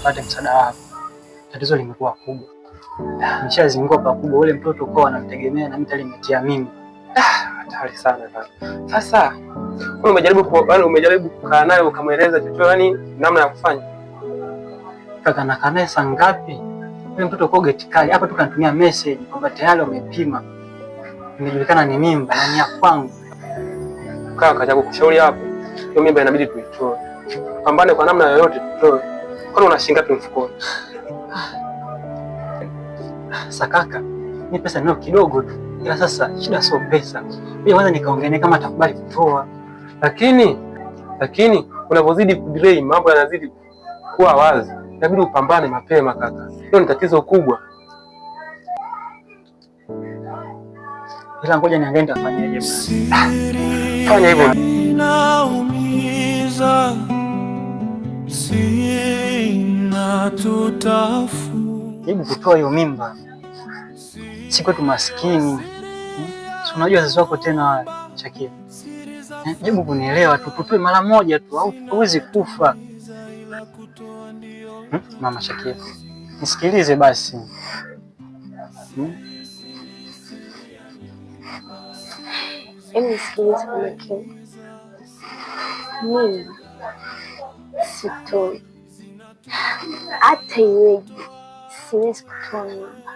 nipate msaada wako. Tatizo limekuwa kubwa. Nishazingua pakubwa, ule mtoto kwa anamtegemea na mimi tayari nimetia mimba. Hatari sana kaka. Sasa umejaribu kukaa naye ukamweleza chochote, yani namna ya kufanya? Kaka, nakaa naye saa ngapi? Ule mtoto kwa geti kali. Hapa tu kanitumia message kwamba tayari wamepima. Imejulikana ni mimba na ni ya kwangu. Kaka, cha kukushauri hapo, hiyo mimba inabidi tuitoe. Pambane kwa namna yoyote tutoe. Kwani una shilingi ngapi mfukoni? Sasa kaka, ni pesa ndio kidogo tu. Ila sasa shida sio pesa. Mimi kwanza nikaongelea kama atakubali kutoa. Lakini unapozidi kudelay mambo yanazidi kuwa wazi. Inabidi upambane mapema kaka. Hiyo ni tatizo kubwa. Ila ngoja niangalie nitafanyaje. Fanya hivyo. Naumiza sina tutafu. Hebu kutoa hiyo mimba. Si kwetu maskini. Si unajua wazazi wako tena Shakira. Hebu kunielewa tu, tutoe mara moja tu au huwezi kufa. Mama Shakira, nisikilize basi. Nisikilize kwa makini. Mimba sitoi. Hata iweje siwezi kutoa mimba.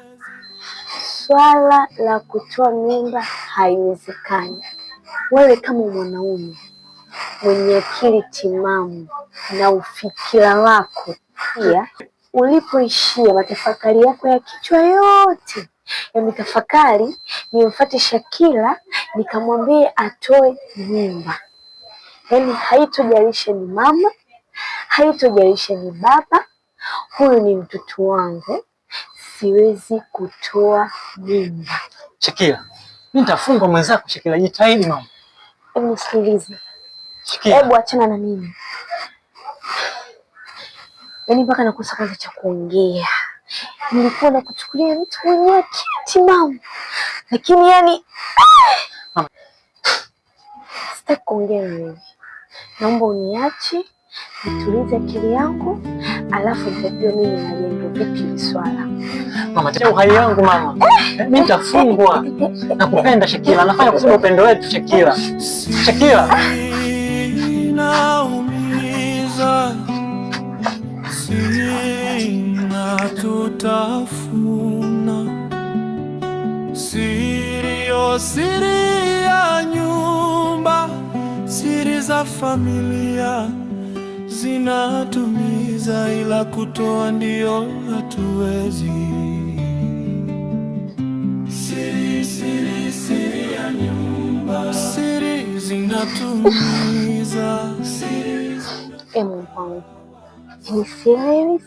Swala la kutoa mimba haiwezekani. Wewe kama mwanaume mwenye akili timamu na ufikira wako pia, ulipoishia matafakari yako ya kichwa yote yametafakari nimfuate Shakira nikamwambie atoe mimba. Yaani haitojalisha ni mama, haitojalisha ni baba, huyu ni mtoto wangu, siwezi kutoa mimba. Shakira, mimi nitafunga mwenzako Shakira, jitahidi mama. Hebu nisikilize. Shakira, hebu achana na mimi. Yaani mpaka nakosa kwanza cha kuongea. Nilikuwa nakuchukulia mtu mwenye akili timamu. Lakini yani sitaki kuongea na wewe. Naomba uniache nitulize akili yangu, alafu nitajua mimi naliendo vipi hili swala. Mama, tena uhai yangu mama. Mimi nitafungwa. Nakupenda Shakira, nafanya kwa sababu upendo wetu Shakira. Shakira. Naumiza sina tutafuna. Siri ya nyumba, siri za familia zinatumiza, ila kutoa ndio hatuwezi. Siri ya nyumba, siri zinatumiza. Mungu wangu,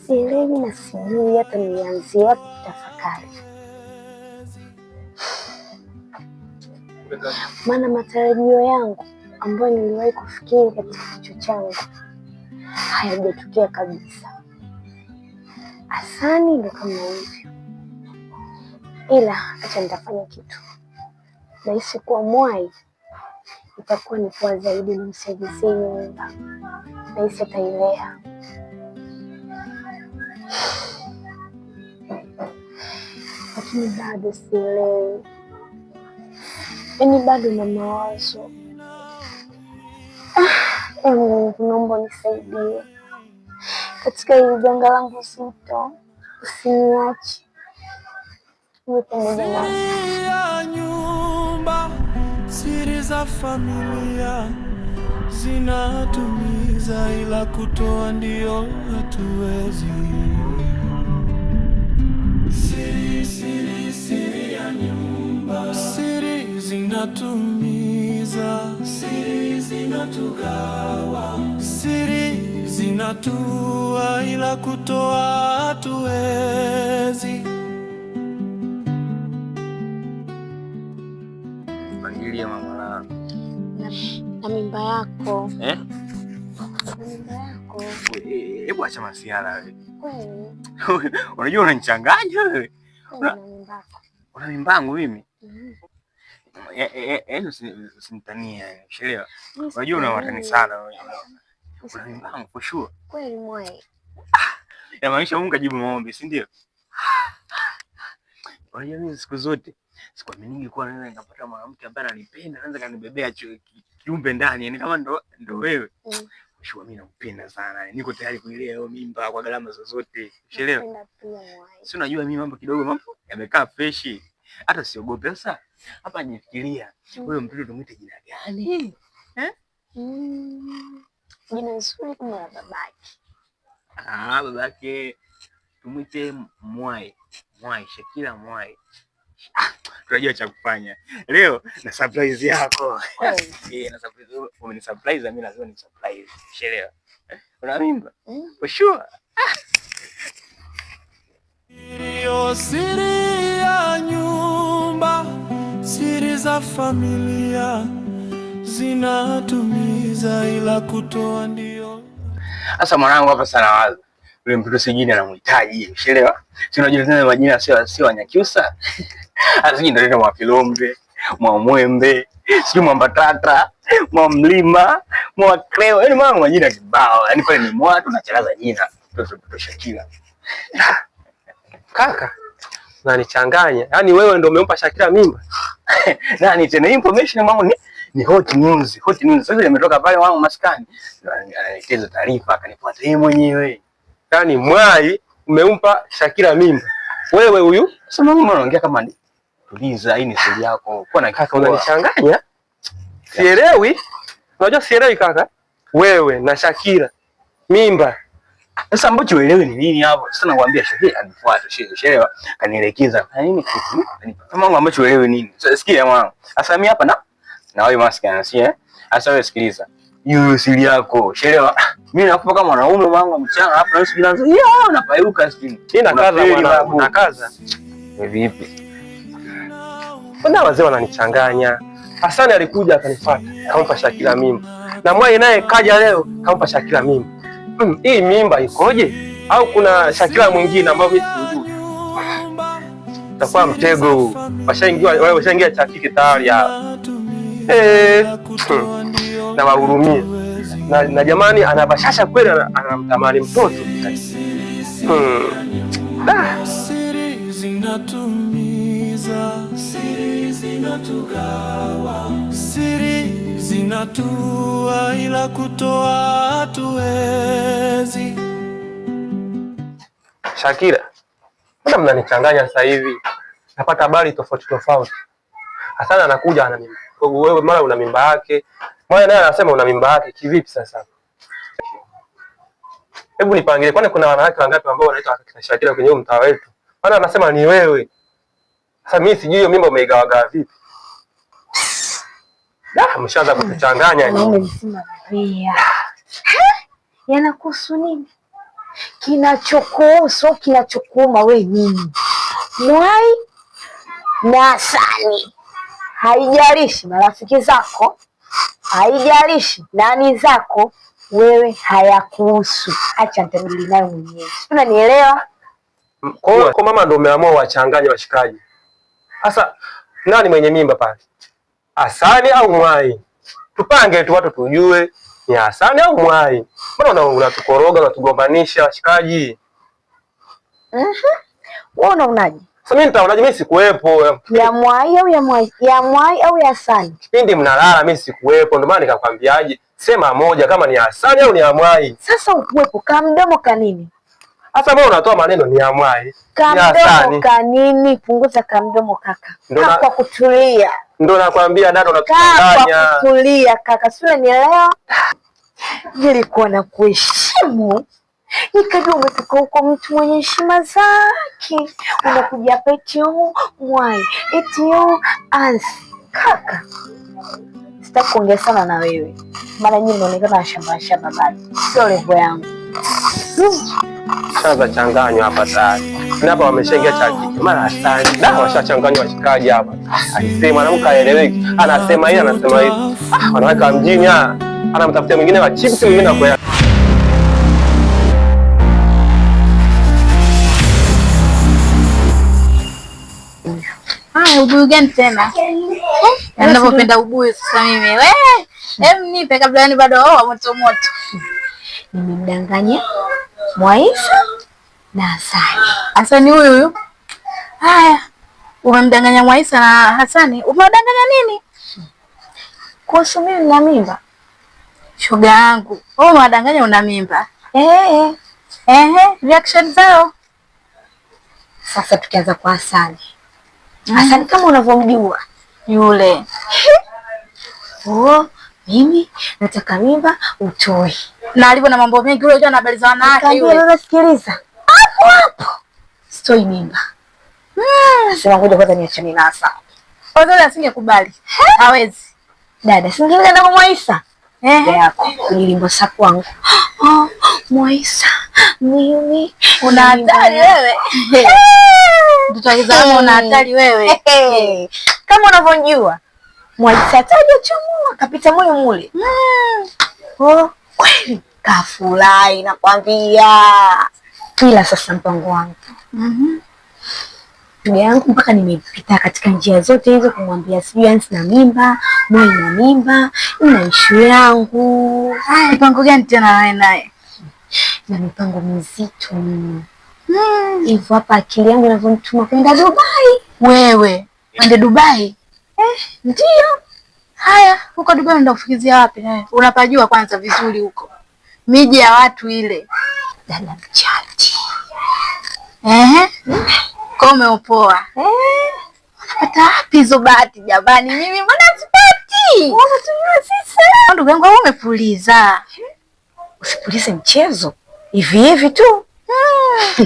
sielewi na sijui hata nianzie wapi kutafakari. Maana matarajio yangu ambayo niliwahi kufikiri katika kichwa changu hayajatokea kabisa. Asani ndo kama hivyo, ila acha nitafanya kitu. Nahisi kuwa mwai itakuwa ni poa zaidi nimsaidizie nyumba. Nahisi atailea. Lakini bado sielewi. Yaani bado na mawazo. Mungu, naomba nisaidie katika hili janga langu zito. Usiniache. Uwe pamoja nami. Siri ya nyumba, siri za familia zinatumiza, ila kutoa ndio hatuwezi. Siri ya nyumba, siri zinatumiza, siri zinatugawa, siri zinatua, ila kutoa hatuwezi. Pangilia mama na mimba yako. Na mimba yako. Hebu acha masiara wewe. Kweli? Unajua unanichanganya wewe. Na mimba yako. Una mimba yangu mimi? Yaani usinitania, unaelewa? Unajua unawatani sana wewe. Una mimba yangu for sure. Kweli mwai. Inamaanisha Mungu ajibu maombi, si ndio? Unajua mimi siku zote sikuamini kuwa naweza nikapata mwanamke ambaye ananipenda, anaweza kanibebea kiumbe ndani, yani kama ndo wewe. Shua mimi nakupenda sana. Niko tayari kuilea hiyo mimba kwa gharama zozote. Umeelewa? Si unajua mimi mambo kidogo yamekaa fresh. Hata siogope sasa. Hapa nifikiria, wewe mtoto tumuite jina gani? Jina zuri kama la babake. Babake tumuite Mwai. Shakila Mwai. Tunajua cha kufanya. Leo na surprise yako. Na surprise umeni surprise, mimi lazima ni surprise. Umeelewa? Una mimba? For sure. Siri ya nyumba, siri za familia zinatumiza, ila kutoa ndio. Sasa mwanangu hapa sana wazo. Yule mtoto sijini anamhitaji. Umeelewa? Si unajua tena majina sio Wanyakyusa. Asiji ndio ndio Mwafilombe, Mwamwembe, sio Mwambatata, Mwamlima, Mwakreo. Yaani mama majina kibao. Yaani pale ni mwatu nachalaza jina. Mtoto Shakila. Kaka, unanichanganya. Yaani wewe ndio umempa Shakila mimba? Nani tena information mwangu ni hot news. Sasa nimetoka pale wangu maskani. Ananielekeza taarifa akanifuata yeye mwenyewe. Yaani Mwai umempa Shakila mimba. Wewe huyu? Sasa mama unaongea kama ni tuliza, hii ni siri yako. Kwa na kaka unanichanganya? Sielewi. Unajua sielewi kaka. Wewe na Shakila mimba. Sasa ambacho uelewe ni nini hapo? Sasa nakwambia Shakila anifuata, umeelewa? Kanielekeza. Na nini kitu? Kama ambacho uelewe nini? Sasa sikia mwanangu. Sasa mimi hapa na wewe maskani, si Sasa wewe sikiliza. Hiyo siri yako, umeelewa? Mimi nakupa kama mwanaume mwanangu mchana hapa na usikianza. Napayuka sisi. Ina kaza mwanangu, na kaza. Ni vipi? Mbona wazee wananichanganya? Hasani alikuja akanifuata, kampa Shakila mimba. Na Mwai naye kaja leo, kampa Shakila mimba. Hii mimba ikoje? Au kuna Shakila mwingine ambao mimi sijui? Itakuwa mtego huu. Washaingia cha kike tayari hapa. Na wahurumie. Na jamani anabashasha kweli, anamtamani mtoto. Siri zinatumiza, siri zinatugawa, siri zinatua, ila kutoa hatuwezi. Shakila, mbona mnanichanganya sasa hivi? Napata habari tofauti. Hasani anakuja ana mimba. Wewe mara una mimba yake. Mwana naye anasema una mimba yake. Kivipi sasa? Hebu nipangilie, kwani kuna wanawake wangapi ambao wanaitwa Shakila kwenye mtaa wetu? Maana anasema ni wewe. Sasa mimi sijui hiyo mimba umeigawagawa vipi? Mshaanza kutuchanganya ni. Yanakuhusu nini? Kinachokuhusu, kinachokuuma wewe nini? Mwai na Hasani. Haijalishi marafiki zako, haijalishi nani zako, wewe hayakuhusu. Acha nitadili nayo mwenyewe. Unanielewa? Kwa mama ndio umeamua wachanganye washikaji. Sasa nani mwenye mimba pale? Hasani au Mwai? Tupange tu watu tujue ni Hasani au Mwai. Mbona unatukoroga, unatugombanisha washikaji? Wewe unaonaje? Sasa mimi nitaonaje? Mimi sikuwepo. Ya Mwai au ya Mwai au ya Hasani? Kipindi mnalala mimi sikuwepo, ndio maana nikakwambiaje, sema moja kama ni Hasani au ni ya Mwai. Sasa ukuwepo kamdomo kanini? Sasa wewe unatoa maneno ni ya Mwai. Kamdomo kanini? Punguza kamdomo kaka. Kwa kutulia. Ndio nakwambia dada unatuchanganya. Kwa kutulia kaka, sio nielewa. Nilikuwa na kuheshimu. Nikajua umetoka huko mtu mwenye heshima zake. Unakuja hapa eti Mwai, eti Ansi. Kaka, sitaki kuongea sana na wewe. Mara nyingi unaonekana shamba bali. Sio level yangu. Sasa changanywa hapa tayari. Na hapa wameshaingia cha kike. Mara Hasani. Na washachanganywa washikaji hapa. Alisema mwanamke aeleweki. Anasema hii, anasema hivi. Wanaweka mjini anamtafutia mwingine wa chips, mwingine wa kwa. Ubuyu gani tena? Ninapopenda ubuyu sasa mimi. Nipe kabla yani bado moto. Nimemdanganya Mwaisa na Hasani. Hasani huyu. Haya. Umemdanganya Mwaisa na Hasani. Umewadanganya nini? Kuhusu mimi na mimba. Shoga yangu. Wewe umewadanganya una mimba. Reaction zao. Sasa tukianza kwa Hasani. Hasani kama unavyomjua yule. Mimi nataka mimba utoi. Na alivyo na mambo mengi yule, unajua na habari za wanawake yule. Wewe sikiliza. Hapo. Sitoi mimba. Sema ngoja kwanza niachane na Hasani. Yule asingekubali. Hawezi. Dada, singeenda na Mwaisa. Yako nilimbosa kwangu. Mwaisa, mimi una hatari wewe. Tutaweza una hatari wewe. Kama unavyojua. Mwaisa ataje chomoa kapita moyo mule. Kweli kafurahi nakwambia. Kila sasa mpango wangu. Ndugu yangu mpaka nimepita katika njia zote hizo kumwambia sijui Yansi na mimba, Mwai na mimba, ina issue yangu. Mipango gani tena naye? Na mipango mizito. Hivyo hapa akili yangu inavyonituma kwenda Dubai. Wewe, uende Dubai? Ndio. Haya, huko Dubai unaenda kufikizia wapi? Unapajua kwanza vizuri huko. Miji ya watu ile. Dada mchati. Kwa umeopoa. Unapata wapi hizo bahati jamani? Mimi mbona sipati? Unatujua sisi. Ndugu yangu wewe umepuliza. Usipulize mchezo. Hivi tu.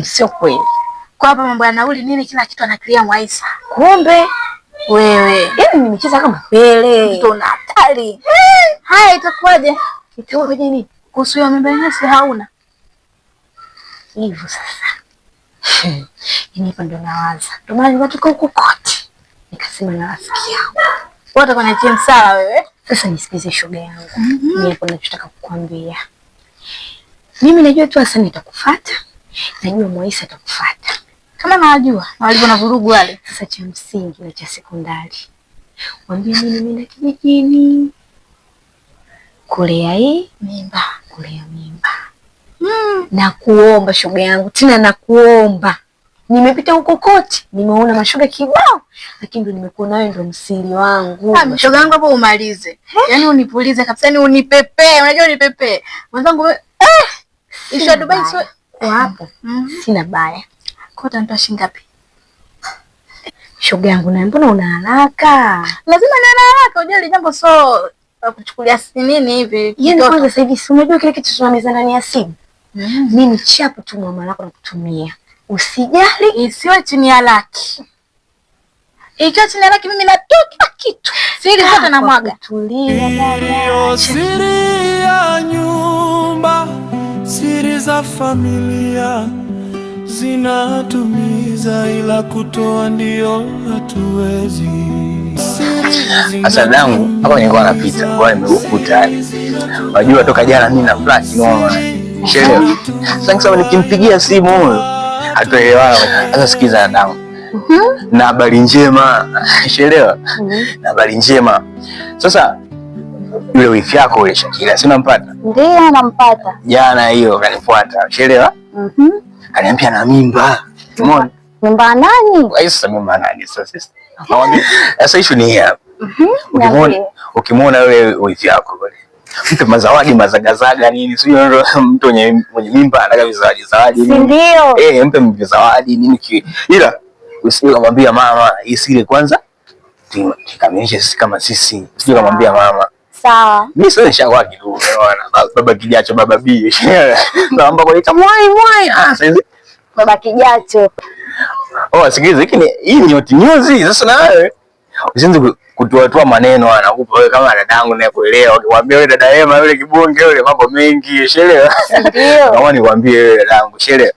Sio kweli. Kwa hapa mambo ya nauli nini kila kitu anakilia Mwaisa. Kumbe wewe, yaani nimecheza kama pele. Mtoto una hatari. Haya itakuwaje? Itakuwaje nini? Kuhusu hiyo mimba yenyewe si hauna. Hivyo sasa. Yaani hapa ndo nawaza. Ndio maana nimetoka huko kote. Nikasema na rafiki yangu. Wote kwenye timu sawa wewe. Sasa nisikize shoga yangu. Mimi hapo ninachotaka kukuambia. Mimi najua tu Hasani atakufuata. Najua Mwaisa atakufuata. Kama nawajua, walivyo na vurugu wale. Sasa cha msingi na cha sekondari. Mwambie mimi nimeenda kijijini. Kulea hii mimba, kulea mimba. Na kuomba shoga yangu, tena na kuomba. Nimepita huko kote, nimeona mashoga kibao, lakini ndo nimekuona wewe ndo msiri wangu. Shoga yangu hapo umalize. Yaani unipulize kabisa, yaani unipepee, unajua unipepee. Mwanangu isha Dubai sio kwa hapo. Sina baya. Kota nitoa shilingi ngapi? Shoga yangu na mbona una haraka? Lazima niwe na haraka, unajua ile jambo so kuchukulia nini hivi. Yaani kwanza sasa hivi si unajua kile kitu tunameza ndani ya simu. Mimi chapu tu mama lako na kutumia. Usijali, isiwe chini ya laki. Ikiwa chini ya laki mimi natoa kila kitu. Siri zote na mwaga. Tulia dada. Siri ya nyumba, siri za familia zinatumiza, ila kutoa ndio hatuwezi. Sasa dangu hapa nilikuwa napita kwa nimeukuta. Unajua toka jana mimi na flash noma. Shelewa. Sasa nikimpigia simu huyo hatuelewana. Sasa sikiza dangu. Na habari njema. Shelewa. Na habari njema. Sasa yule wifi yako yule Shakira si unampata? Ndiyo nampata. Jana hiyo kanifuata. Shelewa? Kaniambia na mimba. Umeona? Mimba nani? Sasa mimba nani sasa? Sasa issue ni hapa. Ukimwona yule wifi yako yule, mpe mazawadi mazagazaga nini, sio mtu mwenye mimba anataka zawadi nini. Ndio. Mpe zawadi nini ila usije kumwambia mama hii siri kwanza. Tukamilishe sisi kama sisi. Usije kumwambia mama. Sawa. Mimi sio nishakuwa kitu unaona baba kijacho baba bi. Naomba kuita mwai. Sasa Baba kijacho. Sikiliza hii ni hot news sasa na wewe. Usianze kutoa maneno anakupa wewe kama dadangu naye kuelewa. Ukiwaambia wewe dada Ema yule kibonge yule mambo mengi, shelewa. Ndio. Naomba nikwambie wewe dadangu, shelewa.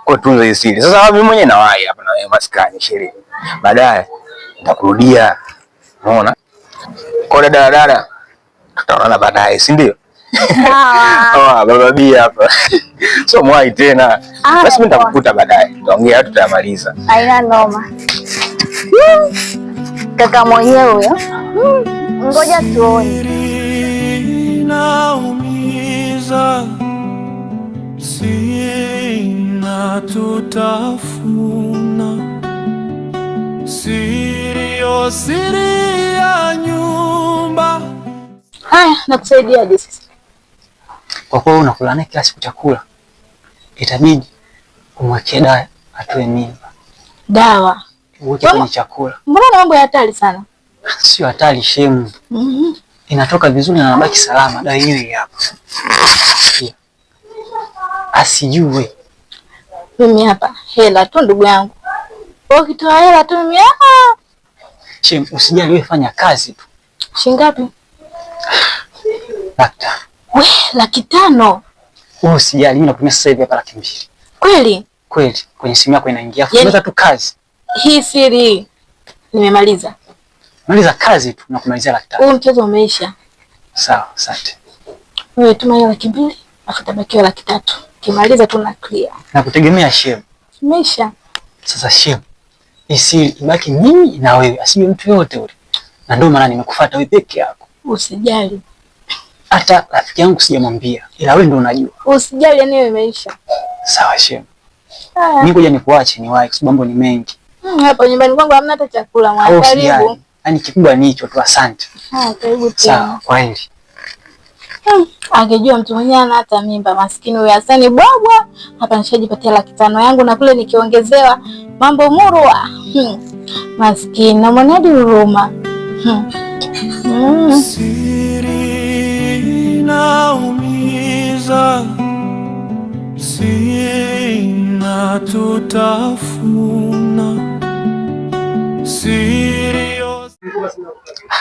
Kwa tunza hii siri. Sasa mimi mwenyewe nawahi hapa na wewe maskani, shelewa. Baadaye nitakurudia. Unaona? Kwa dada tutaonana baadaye, si ndio? Sawa. Baba bia hapa. So mwai tena. Basi mimi nitakukuta baadaye. Tutaongea tutamaliza. Haina noma. Kaka mwenyewe huyo. Ngoja tuone. Naumiza. na tutafuna. Siri ya nyumba. Haya, nakusaidiaje sasa? Kwa kuwa unakula naye kila siku chakula, itabidi umwekee dawa atoe mimba. Dawa Uweke kwenye chakula. Mbona na mambo ya hatari sana? Sio hatari shemu. Inatoka vizuri na nabaki salama. Dawa hiyo hapa. Asijue. Mimi hapa hela tu ndugu yangu. Ukitoa hela tu mimi Shemu, usijali wewe, fanya kazi tu. Shingapi? Daktari. We, 500. Wewe usijali, mimi nakutumia sasa hivi hapa 200. Kweli? Kweli, kwenye simu yako inaingia. Fanya tu kazi. Hii siri nimemaliza. Maliza kazi tu na kumalizia 500. Huu mchezo umeisha. Sawa, asante. Wewe tuma hiyo 200, afu tabakiwa 300. Kimaliza tu na clear. Nakutegemea shemu. Umeisha. Sasa shemu, hii ibaki mimi na wewe, asije mtu yote ule. Na ndio maana nimekufuata wewe peke yako. Usijali. Hata rafiki yangu sijamwambia, ila wewe ndio unajua. Usijali, yani wewe imeisha. Sawa shemu. Mimi ngoja nikuache niwahi kwa sababu mambo ni mengi. Hapa nyumbani kwangu hamna hata chakula mwana. Karibu. Yaani kikubwa ni hicho tu, asante. Karibu tena. Sawa, kwaheri. Angejua mtu mwenyewe ana hata mimba, maskini huyu Hasani bwabwa. Hapa nishajipatia 500 yangu na kule nikiongezewa mambo murwa. Maskini na mwanadi huruma. Siri naumiza, siri na tutafuna.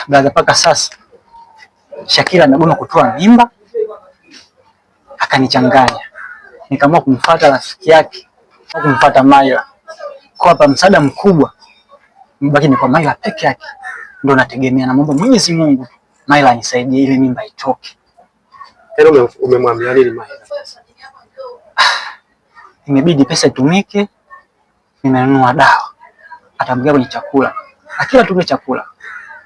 Baada paka sasa Shakira amegoma kutoa mimba, akanichanganya. Nikaamua kumfuata rafiki yake, kumfuata Maila. Kwa hapa msaada mkubwa mbaki ni kwa Maila peke yake. Ndio nategemea na mambo Mwenyezi Mungu, Maila anisaidie ile mimba itoke. Tena umemwambia nini Maila? Imebidi pesa itumike, nimenunua dawa. Atamgia kwenye chakula. Akila tumie chakula,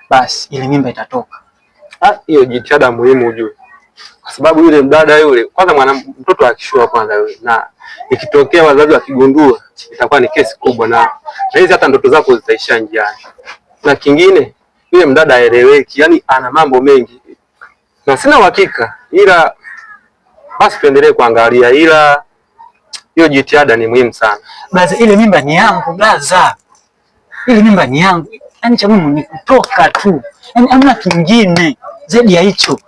basi ile mimba itatoka. Hiyo jitihada muhimu ujue. Kwa sababu yule mdada yule, kwanza mtoto akishua kwanza yule, na ikitokea wazazi wakigundua itakuwa ni kesi kubwa, na hizi hata ndoto zako zitaisha njiani. Na kingine, yule mdada aeleweki, yani ana mambo mengi. Na sina uhakika, ila basi tuendelee kuangalia, ila hiyo jitihada ni muhimu sana. Basi ile mimba ni yangu blaza. Ile mimba ni yangu. Yaani cha muhimu ni kutoka tu. Yaani hamna kingine zaidi ya hicho.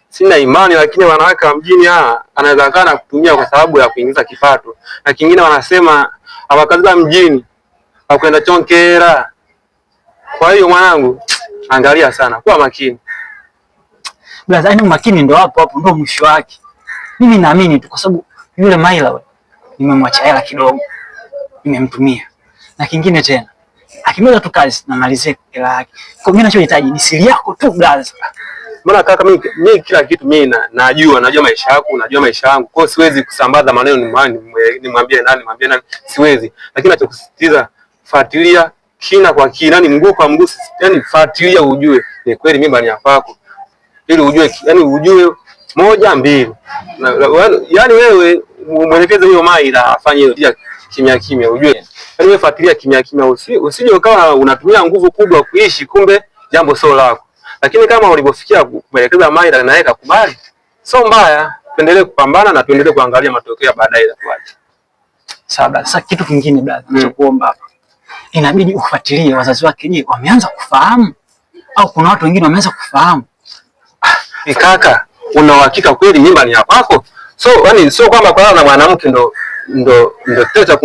Sina imani, lakini wanawake wa mjini anaweza kana kutumia kwa sababu ya kuingiza kipato. Na kingine wanasema awakaza mjini akwenda chonkera. Kwa hiyo mwanangu, angalia sana, kuwa makini. Blaza, yaani makini ndo hapo ndo mwisho wake. Mimi naamini tu kwa sababu yule Maila wewe nimemwacha hela kidogo. Nimemtumia. Na kingine tena, akimaliza tu kazi na malizie hela yake. Kwa mimi ninachohitaji ni siri yako tu blaza. Mbona kaka, mimi kila kitu mimi najua maisha yako, najua maisha yangu. Kwa hiyo siwezi kusambaza maneno nimwambie nani, siwezi. Lakini nachokusisitiza, fuatilia kina kwa kina, ni mguu kwa mguu, yani fuatilia ujue ni kweli mimba ni yako. Ili ujue, yani ujue 1 2. Yaani wewe mwelekeze huyo Maila afanye hiyo kimya ujue. Yaani wewe fuatilia kimya, usije ukawa unatumia nguvu kubwa kuishi, kumbe jambo sio lako. Lakini kama ulivyofikia kuelekeza Maila na yeye akakubali, sio mbaya. Tuendelee kupambana na tuendelee kuangalia matokeo baadaye itakuwaje. Sawa. Sasa kitu kingine brother, ninachokuomba hapa. Inabidi ufuatilie wazazi wake, je, wameanza kufahamu au kuna watu wengine wameanza kufahamu? Kaka, una uhakika kweli mimba ni yako? So yani sio kwamba kwa na mwanamke ndo cha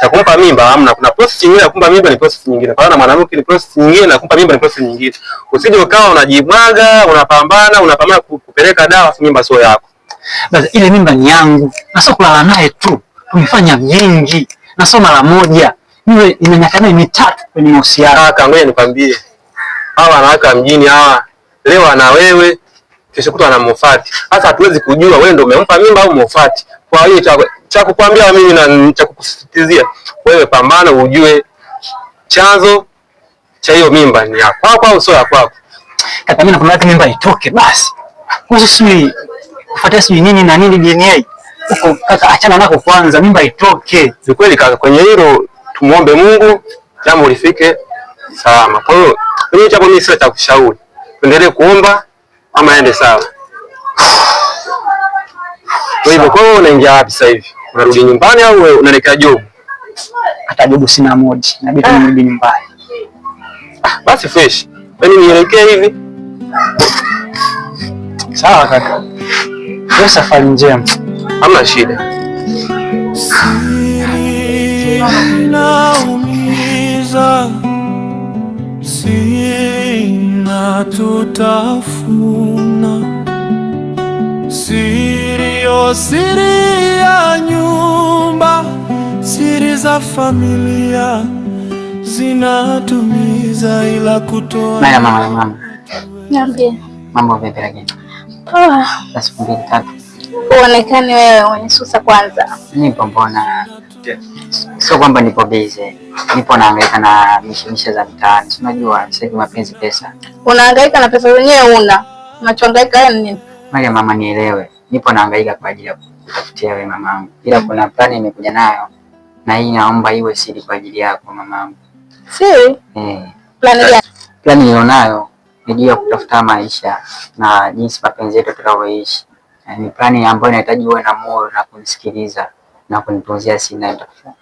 kumpa mimba, hamna. Kuna process nyingine ya kumpa mimba, ni process nyingine. Kwa na mwanamke ni process nyingine, na kumpa mimba ni process nyingine. Usije ukawa unajimwaga, unapambana kupeleka dawa, mimba sio yako. Basi ile mimba ni yangu. Na sio kulala naye tu. Tumefanya vingi. Na sio mara moja. Mimi nimenya naye 3 kwenye mahusiano. Kaka, ngoja nikwambie. Hawa wanawake mjini hawa leo na wewe, kesho kutwa anamfuati. Sasa hatuwezi kujua wewe ndio umempa mimba au umfuati. Kwa hiyo cha kukwambia mimi na cha kukusisitizia, wewe pambana ujue chanzo cha hiyo mimba ni ya kwako au sio ya kwako. Kaka, mimi nakwambia mimba itoke basi. Kuhusu kufuatia sijui nini na nini DNA. Kaka, achana nako kwanza, mimba itoke. Ni kweli kaka, kwenye hilo tumuombe Mungu jambo lifike salama. Kwa hiyo mimi chapo mimi sio cha kushauri. Tuendelee kuomba ama aende sawa. Kwa hivyo kwa hiyo unaingia wapi sasa hivi? Unarudi nyumbani au unaelekea job? Hata job sina mood. Inabidi nirudi nyumbani. Basi fresh. Mimi nielekee hivi. Sawa kaka. Wewe safari njema. Hamna shida. Naumiza, sina tutafuna, siri ya nyumba, siri za familia zinatumiza, ila kutoa. Mama. Niambie. Mambo vipi lakini? Poa. Basi mbili tatu. Uonekane wewe unisusa kwanza. Nipo mbona? Sio kwamba nipo busy. Nipo nahangaika na mishemishe za mtaani. Unajua sasa hivi mapenzi pesa. Unahangaika na pesa zenyewe una. Unachohangaika nini? Maria mama, nielewe. Nipo nahangaika kwa ajili ya kutafutia wewe mamangu. Ila kuna plani nimekuja nayo. Na hii naomba iwe siri kwa ajili yako mamangu. Siri? Plani gani? Plani nilionayo ni juu ya kutafuta maisha na jinsi mapenzi yetu tutakavyoishi. Ni plani ambayo inahitaji uwe na moyo na kunisikiliza na kunitunzia sina nitafuta.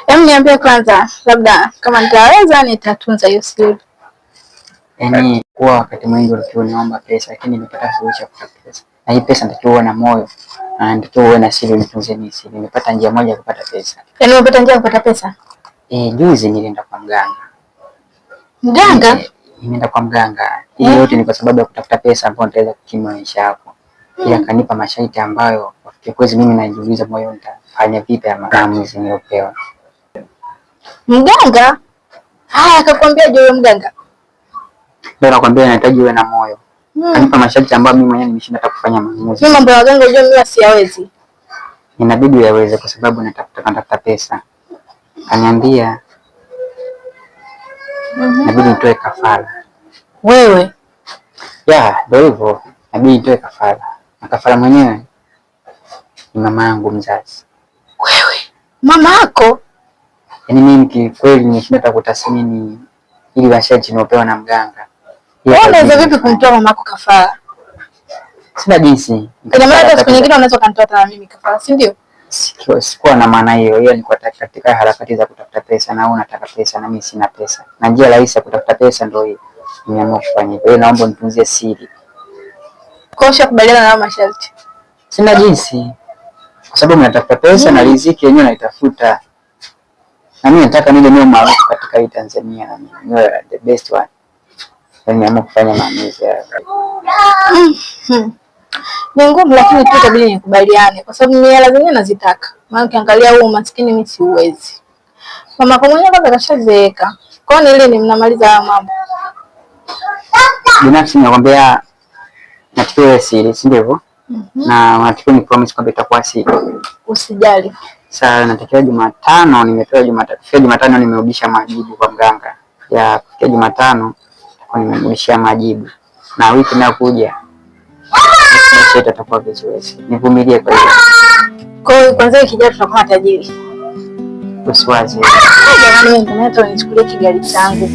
Hebu niambie kwanza, labda kama nitaweza nitatunza hiyo siri. Yaani kwa wakati mwingi ukiwa niomba pesa lakini nimepata suluhisho ya kupata pesa. Na hii pesa nitakiwa uwe na moyo na nitakiwa uwe na siri unitunzie ni siri. Nimepata njia moja ya kupata pesa. Yaani umepata njia ya kupata pesa? Juzi nilienda kwa mganga. Mganga? Nimeenda kwa mganga. Hii yote ni kwa sababu ya kutafuta pesa ambayo nitaweza kukimu maisha yako. Ila kanipa masharti ambayo kwa kweli mimi najiuliza moyo nitafanya vipi ya maamuzi niliyopewa. Mganga? Haya, akakwambia je mganga? Ndio nakwambia nahitaji uwe na moyo. Kanipa masharti ambayo mimi mwenyewe nimeshinda hata kufanya maamuzi. Mimi mambo ya waganga unajua mimi siyawezi. Inabidi yaweze kwa sababu natafuta pesa. Kaniambia inabidi nitoe kafara. Wewe? Ya, ndio hivyo. Inabidi nitoe kafara. Na kafara mwenyewe ni mama yangu mzazi. Wewe? Mama yako? Yaani mimi kweli nimeshinda hata kutathmini ili masharti niopewa na mganga. Unaweza vipi kumtoa mama yako kafara? Sina jinsi. Ina maana hata siku nyingine unaweza kanitoa hata mimi kafara, si ndio? Sikuwa na maana hiyo. Hiyo ni kwa katika harakati za kutafuta pesa na unataka pesa na mimi sina pesa. Na njia rahisi ya kutafuta pesa ndio hiyo. Nimeamua kufanya hivyo. Naomba nitunzie siri. Kwa hiyo kubaliana na masharti. Sina jinsi. Kwa sababu natafuta pesa na riziki yenyewe naitafuta. Na mimi nataka nije niwe maarufu katika hii Tanzania na niwe the best one. Nimeamua kufanya maamuzi haya. Ni ngumu lakini tu itabidi nikubaliane kwa sababu mimi hela zenyewe nazitaka. Maana ukiangalia huu maskini mimi siuwezi. Mama kwa mwenyewe kwanza kashazeeka. Kwa nini ile ni mnamaliza haya mambo? Binafsi nakwambia natakiwa siri, si ndivyo? Na natakiwa ni promise kwamba itakuwa siri. Usijali. Sasa natakiwa Jumatano, nimetoa Jumatatu. Jumatano nimerudisha majibu kwa mganga. Ya kwa Jumatano nimerudishia majibu. Na wiki inayokuja sasa itakuwa vizuri. Nivumilie kwa hiyo. Kwa hiyo kwanza wiki ijayo tutakuwa tajiri. Usiwazi. Jamani mimi ndio nichukulie kigari changu.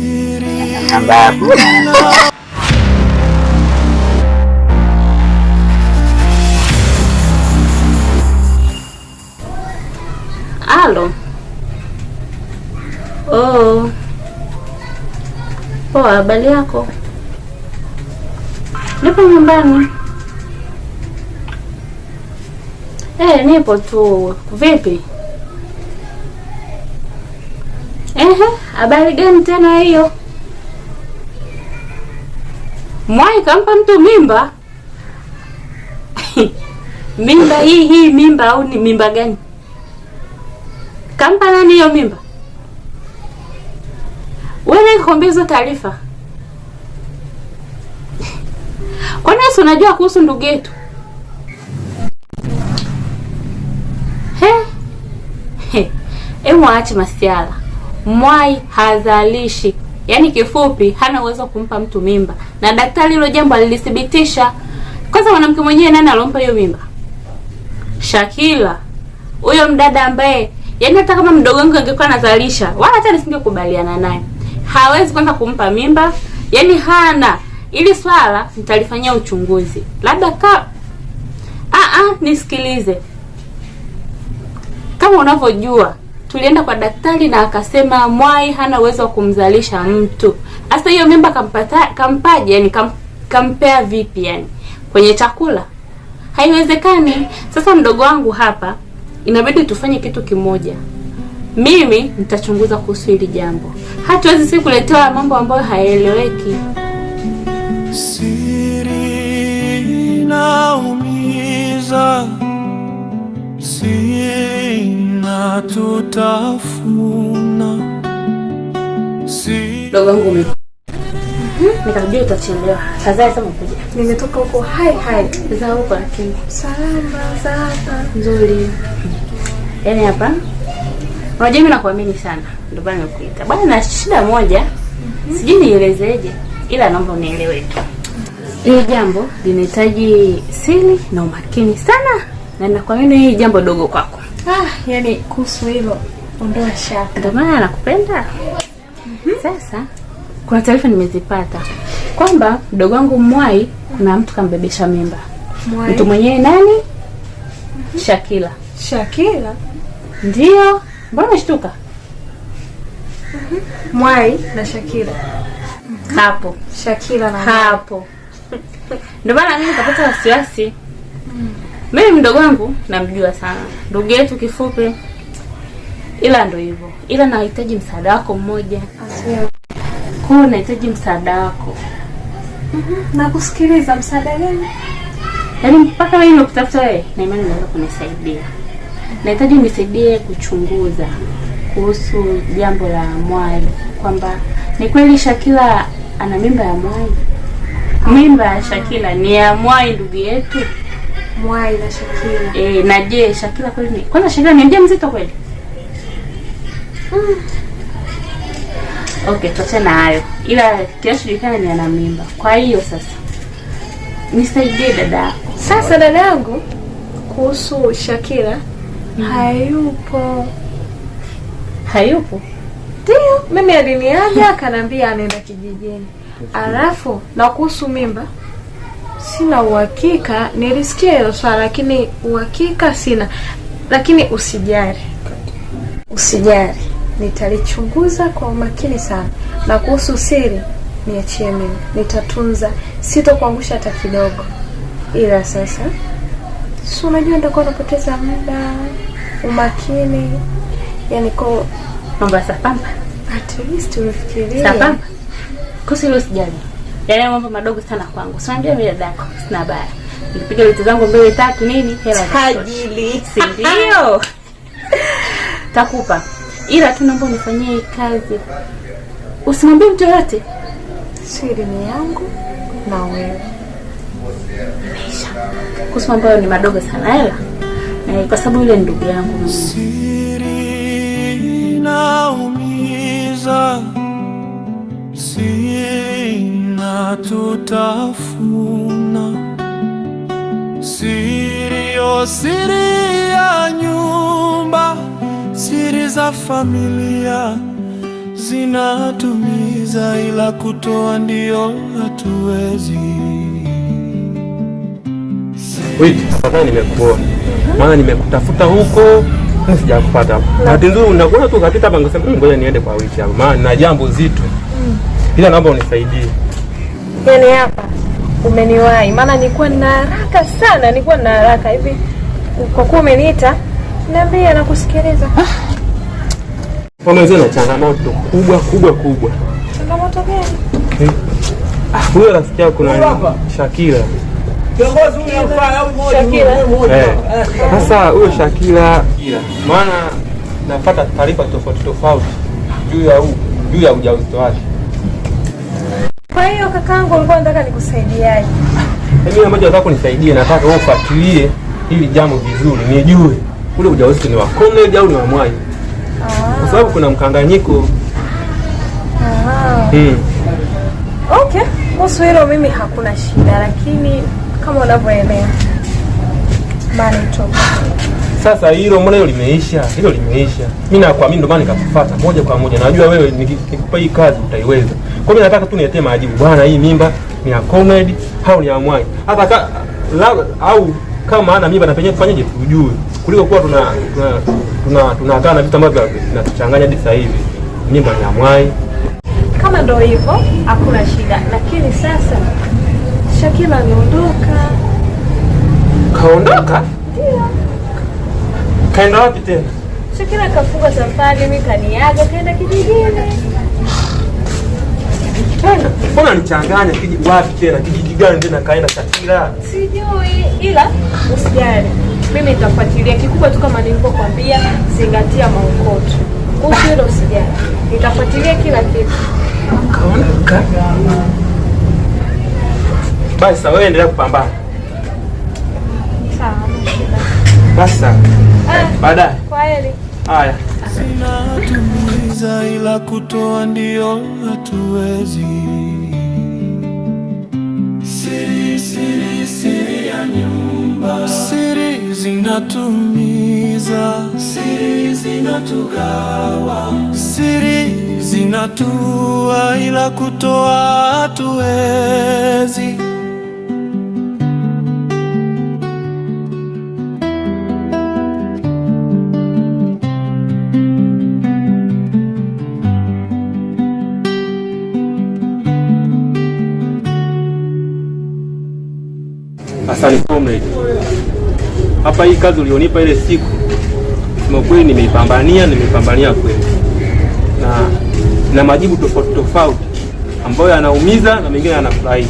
Namba yako. Halo. Oh. Poa, habari yako? Nipo nyumbani. Nipo tu. Vipi? Habari gani tena hiyo? Mwai kampa mtu mimba? Mimba hii mimba au ni mimba gani? Kampa nani hiyo mimba? Wewe nikwambia hizo taarifa. Kwani wewe unajua kuhusu ndugu yetu? Mwache masiala. Mwai hazalishi. Yaani kifupi hana uwezo kumpa mtu mimba. Na daktari hilo jambo alilithibitisha. Kwanza mwanamke mwenyewe nani alompa hiyo mimba? Shakila, huyo mdada ambaye yaani hata kama mdogo wangu angekuwa anazalisha wala hata nisingekubaliana naye. Hawezi kwanza kumpa mimba, yaani hana. Ili swala nitalifanyia uchunguzi. Labda nisikilize. Kama unavyojua, tulienda kwa daktari na akasema Mwai hana uwezo wa kumzalisha mtu. Sasa hiyo mimba kampaje, yani kampea vipi yani? Kwenye chakula? Haiwezekani. Sasa mdogo wangu hapa inabidi tufanye kitu kimoja. Mimi nitachunguza kuhusu hili jambo. Hatuwezi si kuletewa mambo ambayo hayaeleweki. Siri naumiza, siri natutafuna. Mdogo wangu nikaribia utachelewa. Sasa sasa mkuja. Nimetoka huko hai Sasa huko lakini salama za hapa. Nzuri. Yaani hapa unajua mimi nakuamini sana. Ndio bana nimekuita. Bwana na shida moja. Sijui nielezeje, ila naomba unielewe tu. Hili jambo linahitaji siri na umakini sana. Na nakuamini hili jambo dogo kwako. Yani kuhusu hilo ondoa shaka. Ndio maana nakupenda. Sasa kuna taarifa nimezipata kwamba mdogo wangu Mwai kuna mtu kambebesha mimba. Mwai. Mtu mwenyewe nani? Shakila. Shakila? Ndio. Mbona shtuka? Mwai na Shakila. Hapo. Shakila na hapo. Ndio maana mimi nikapata wasiwasi. Mimi mdogo wangu namjua sana. Ndugu yetu kifupi. Ila ndio hivyo. Ila nahitaji msaada wako mmoja. Kwa nahitaji msaada wako. Na kusikiliza msaada gani? Yaani mpaka wewe unakutafuta wewe na imani unaweza kunisaidia. Nahitaji unisaidie kuchunguza kuhusu jambo la Mwai, kwamba ni kweli Shakila ana mimba ya Mwai. Mimba ya Shakila ni ya Mwai ndugu yetu. Mwai na Shakila. Na je, Shakila kweli ni? Kwanza Shakila ni mjamzito kweli? Okay, tuachana hayo. Ila kinachojulikana ni ana mimba. Kwa hiyo sasa nisaidie dada. Sasa dada yangu kuhusu Shakila hayupo. Hayupo? Ndio, mimi aliniaga akaniambia anaenda kijijini. Alafu na kuhusu mimba sina uhakika, nilisikia hilo swala lakini uhakika sina. Lakini usijali. Usijali. Nitalichunguza kwa umakini sana. Na kuhusu siri niachie mimi. Nitatunza, sitokuangusha hata kidogo. Ila sasa si unajua nitakuwa napoteza muda, umakini. Yani kwa mambo sapamba. At least unafikiria. Sapamba. Kuhusu hilo usijali. Yaani mambo madogo sana kwangu. Si unajua mimi dadako sina baya. Nikipiga vitu zangu 2 3 nini hela tajili. Si ndio? Takupa. Ila tu naomba unifanyie kazi. Usimwambie mtu yote. Siri ni yangu na wewe. Imeisha. Kuhusu mambo ni madogo sana hela. Kwa sababu yule ndugu yangu. Siri naumiza, siri natutafuna. Siri ya nyumba, siri za familia zinatumiza, ila kutoa ndio hatuwezi. Wiki, sasa nimekuona. Maana nimekutafuta huko, sijakupata. Bahati nzuri unakuona tu kapita hapa ngasema ngoja niende kwa Wiki hapo. Maana na jambo zito. Ila naomba unisaidie. Yaani hapa umeniwahi. Maana nilikuwa na haraka sana, nilikuwa na haraka hivi. Kwa kuwa umeniita, niambie na kusikiliza. Wamezona changamoto kubwa. Changamoto gani? Huyo rafiki yako kuna Shakila. Kiongozi huyu anafaa au mmoja? Sasa huyo Shakila, maana napata taarifa tofauti juu ya ujauzito wake. Kwa hiyo kakaangu alikuwa anataka nikusaidiaje? Mimi mmoja nataka kunisaidia, nataka wewe ufuatilie hili jambo vizuri, nijue ule ujauzito ni wa Comrade au ni wa Mwai. Kwa sababu kuna mkanganyiko. Okay, kuhusu hilo mimi hakuna shida, lakini kama unavyoelewa Sasa hilo mbona hilo limeisha? Hilo limeisha. Mimi nakuamini ndio maana nikakufuata moja kwa moja. Najua wewe nikikupa hii kazi utaiweza. Kwa hiyo nataka tu niletee majibu. Bwana, hii mimba ni ya comedy au ni ya mwai? Hata au kama ana mimba na penyewe tufanyeje tujue. Kuliko kuwa tunakaa na vitu ambavyo vinatuchanganya hadi sasa hivi. Mimba ni ya mwai. Kama ndio hivyo hakuna shida. Lakini sasa Shakila ameondoka. Kaondoka? Ndio. Kaenda wapi tena? Shakila kafunga safari, mimi kaniaga kaenda kijijini. Tena? Mbona nichanganya kijiji wapi tena? Kijiji gani tena kaenda Shakila? Sijui, ila usijali. Mimi nitafuatilia kikubwa tu kama nilivyokuambia, zingatia maokoto. Kuhusu hilo usijali. Nitafuatilia kila kitu. Kaondoka? Basi wewe endelea kupambana. Sawa, shida. Basi. Baadaye. Kwaheri. Haya. Zinatumiza ila kutoa ndio hatuwezi. Siri ya nyumba. Siri zinatumiza. Siri zinatugawa. Siri zinatua ila kutoa hatuwezi. Asante comrade. Hapa hii kazi ulionipa ile siku, kwa kweli nimeipambania kweli. Na majibu tofauti ambayo yanaumiza na mengine yanafurahisha.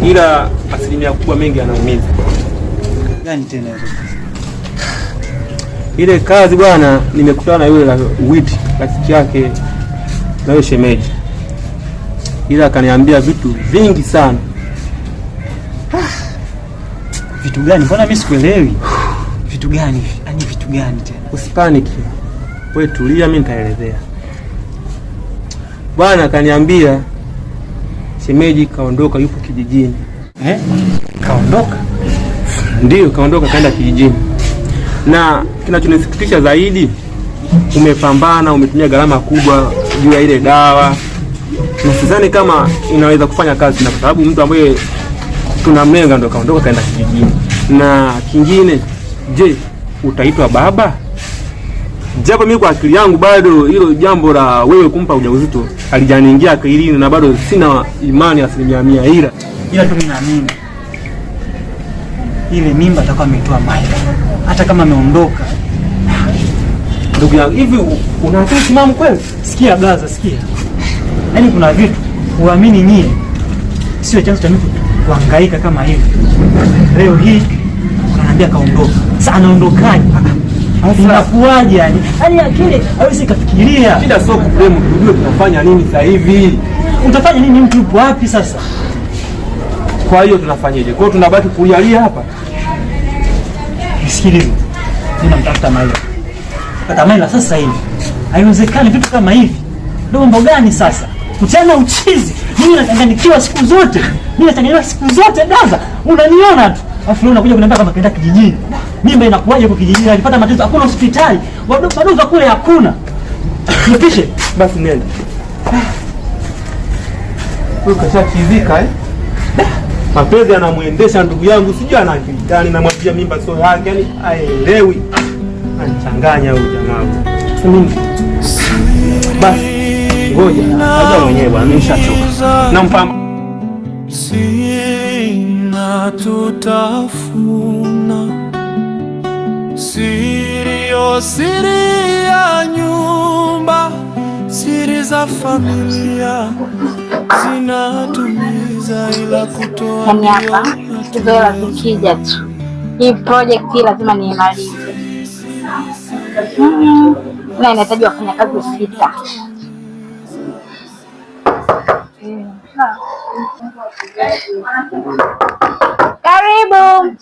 Ila asilimia kubwa mengi yanaumiza. Gani tena hizo? Ile kazi bwana, nimekutana na yule Witi rafiki yake na yule shemeji. Ila akaniambia vitu vingi sana. Vitu gani? Mbona mimi sikuelewi? Vitu gani? Yaani vitu gani tena? Usipanic. Wewe tulia, mimi nitaelezea. Bwana akaniambia shemeji kaondoka, yupo kijijini. Kaondoka? Ndio, kaondoka kaenda kijijini. Na kinachonisikitisha zaidi, umepambana, umetumia gharama kubwa juu ya ile dawa. Na sidhani kama inaweza kufanya kazi, na kwa sababu mtu ambaye tunamlenga ndo kaondoka kaenda kijijini. Na kingine, je, utaitwa baba? Japo mimi kwa akili yangu bado hilo jambo la wewe kumpa ujauzito alijaniingia akilini, na bado sina imani 100%. Ila tu mimi naamini ile mimba atakuwa ametoa Maila, hata kama ameondoka. Ndugu yangu, hivi unataka simama kweli? Sikia blaza, sikia. Yaani kuna vitu uamini nyie sio chanzo cha mtu kuhangaika kama hivi. Leo hii unaniambia kaondoka. Sasa anaondokaje? Inakuaje yani? Yaani akili hawezi kufikiria. Shida sio problemu, tujue tunafanya nini sasa hivi. Utafanya nini? Mtu yupo wapi sasa? Kwa hiyo tunafanyaje? Kwa hiyo tunabaki kulialia hapa? Nisikilize. Mimi namtafuta Maila. Pata Maila sasa hivi. Haiwezekani vitu kama hivi. Ndio mambo gani sasa? Mchana uchizi. Mimi nachanganyikiwa siku zote. Daza. Unaniona tu. Afu unakuja kuniambia kama kaenda kijijini. Mimba inakuaje kwa kijijini? Alipata matatizo, hakuna hospitali. Bado kule hakuna. Nipishe. Basi nenda. Wewe kashachizika mapenzi anamuendesha ndugu yangu, sijui ana akili gani, namwambia mimba sio yake, yani haelewi. Anachanganya huyu jamaa. Sasa mimi basi ngoja aje mwenyewe bwana, nimeshachoka. Nampamba sina tutafuna siri ya nyumba, siri za familia zinatumiza ila kutoa. Yaani hapa kizoea kikija tu, hii project hii lazima niimalize. Na inahitaji wafanyakazi 6. Karibu.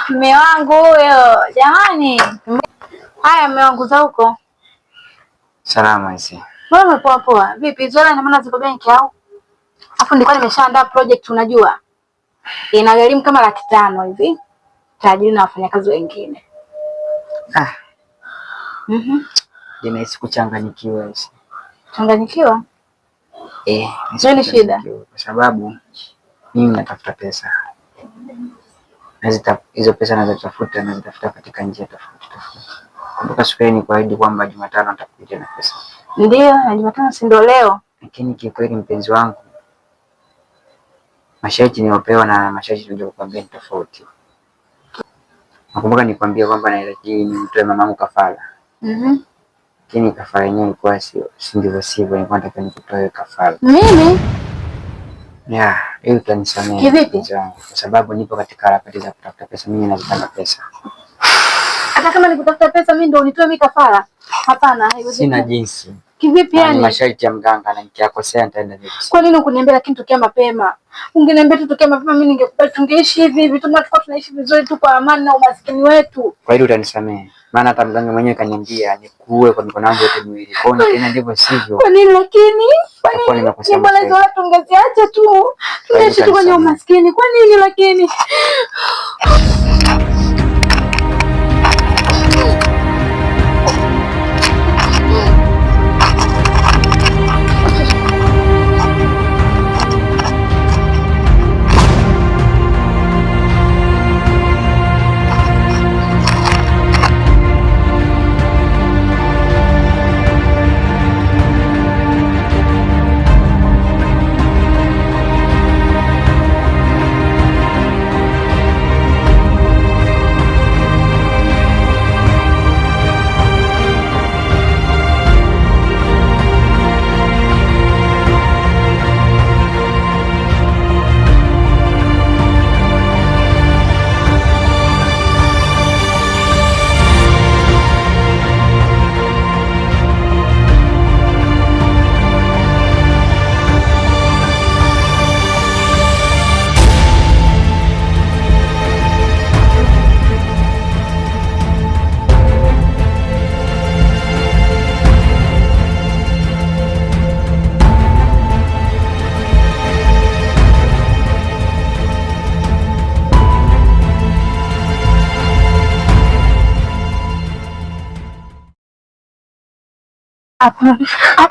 Mume wangu huyo jamani. Haya mume wangu za huko. Salama hizi. Wewe poa poa. Vipi Zola, ina maana ziko benki au? Afu nilikuwa nimeshaandaa project unajua. Inagharimu kama 500 hivi. Tajiri na wafanyakazi wengine. Ninahisi kuchanganyikiwa hizi. Changanyikiwa? Nini shida? Kwa sababu mimi natafuta pesa. Hizo pesa nazitafuta katika njia tofauti. Kumbuka siku ile nikuahidi kwamba Jumatano nitakuja na pesa. Ndio, na Jumatano si ndio leo. Lakini kikweli mpenzi wangu, masharti niliopewa na masharti niliyokuambia ni tofauti. Nakumbuka nikwambia kwamba nahitaji nimtoe mamangu kafara. Lakini kafara yenyewe ilikuwa sivyo, nilikuwa nataka nikutoe kafara. Mimi? Hiyo utanisamehe. Kivipi? Kwa sababu nipo katika harakati za kutafuta pesa, mimi nazitaka pesa. Hata kama nikutafuta pesa mimi ndio unitoe mimi kafara? Hapana, haiwezekani. Sina jinsi. Kivipi yani? Masharti ya mganga na nikiakosea nitaenda hivi. Kwa nini ukuniambia lakini tokea mapema? Ungeniambia tu tokea mapema mimi ningekubali, tungeishi hivi tulikuwa tunaishi vizuri tu kwa amani na umaskini wetu. Kwa hiyo utanisamehe. Maana hata mganga mwenyewe kaniambia nikuue kwa mikono yangu yote miwili. Kwa hiyo tena ndivyo sivyo. Kwa nini lakini? Kwa nini? Ni bora zote tungeziacha tu. Tunaishi tu kwenye umaskini. Kwa nini lakini?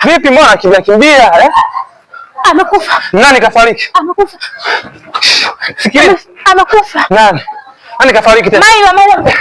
Vipi mbona kimbia? Amekufa. Nani kafariki? Amekufa. Fikiri. Amekufa. Nani kafariki tena? Maila.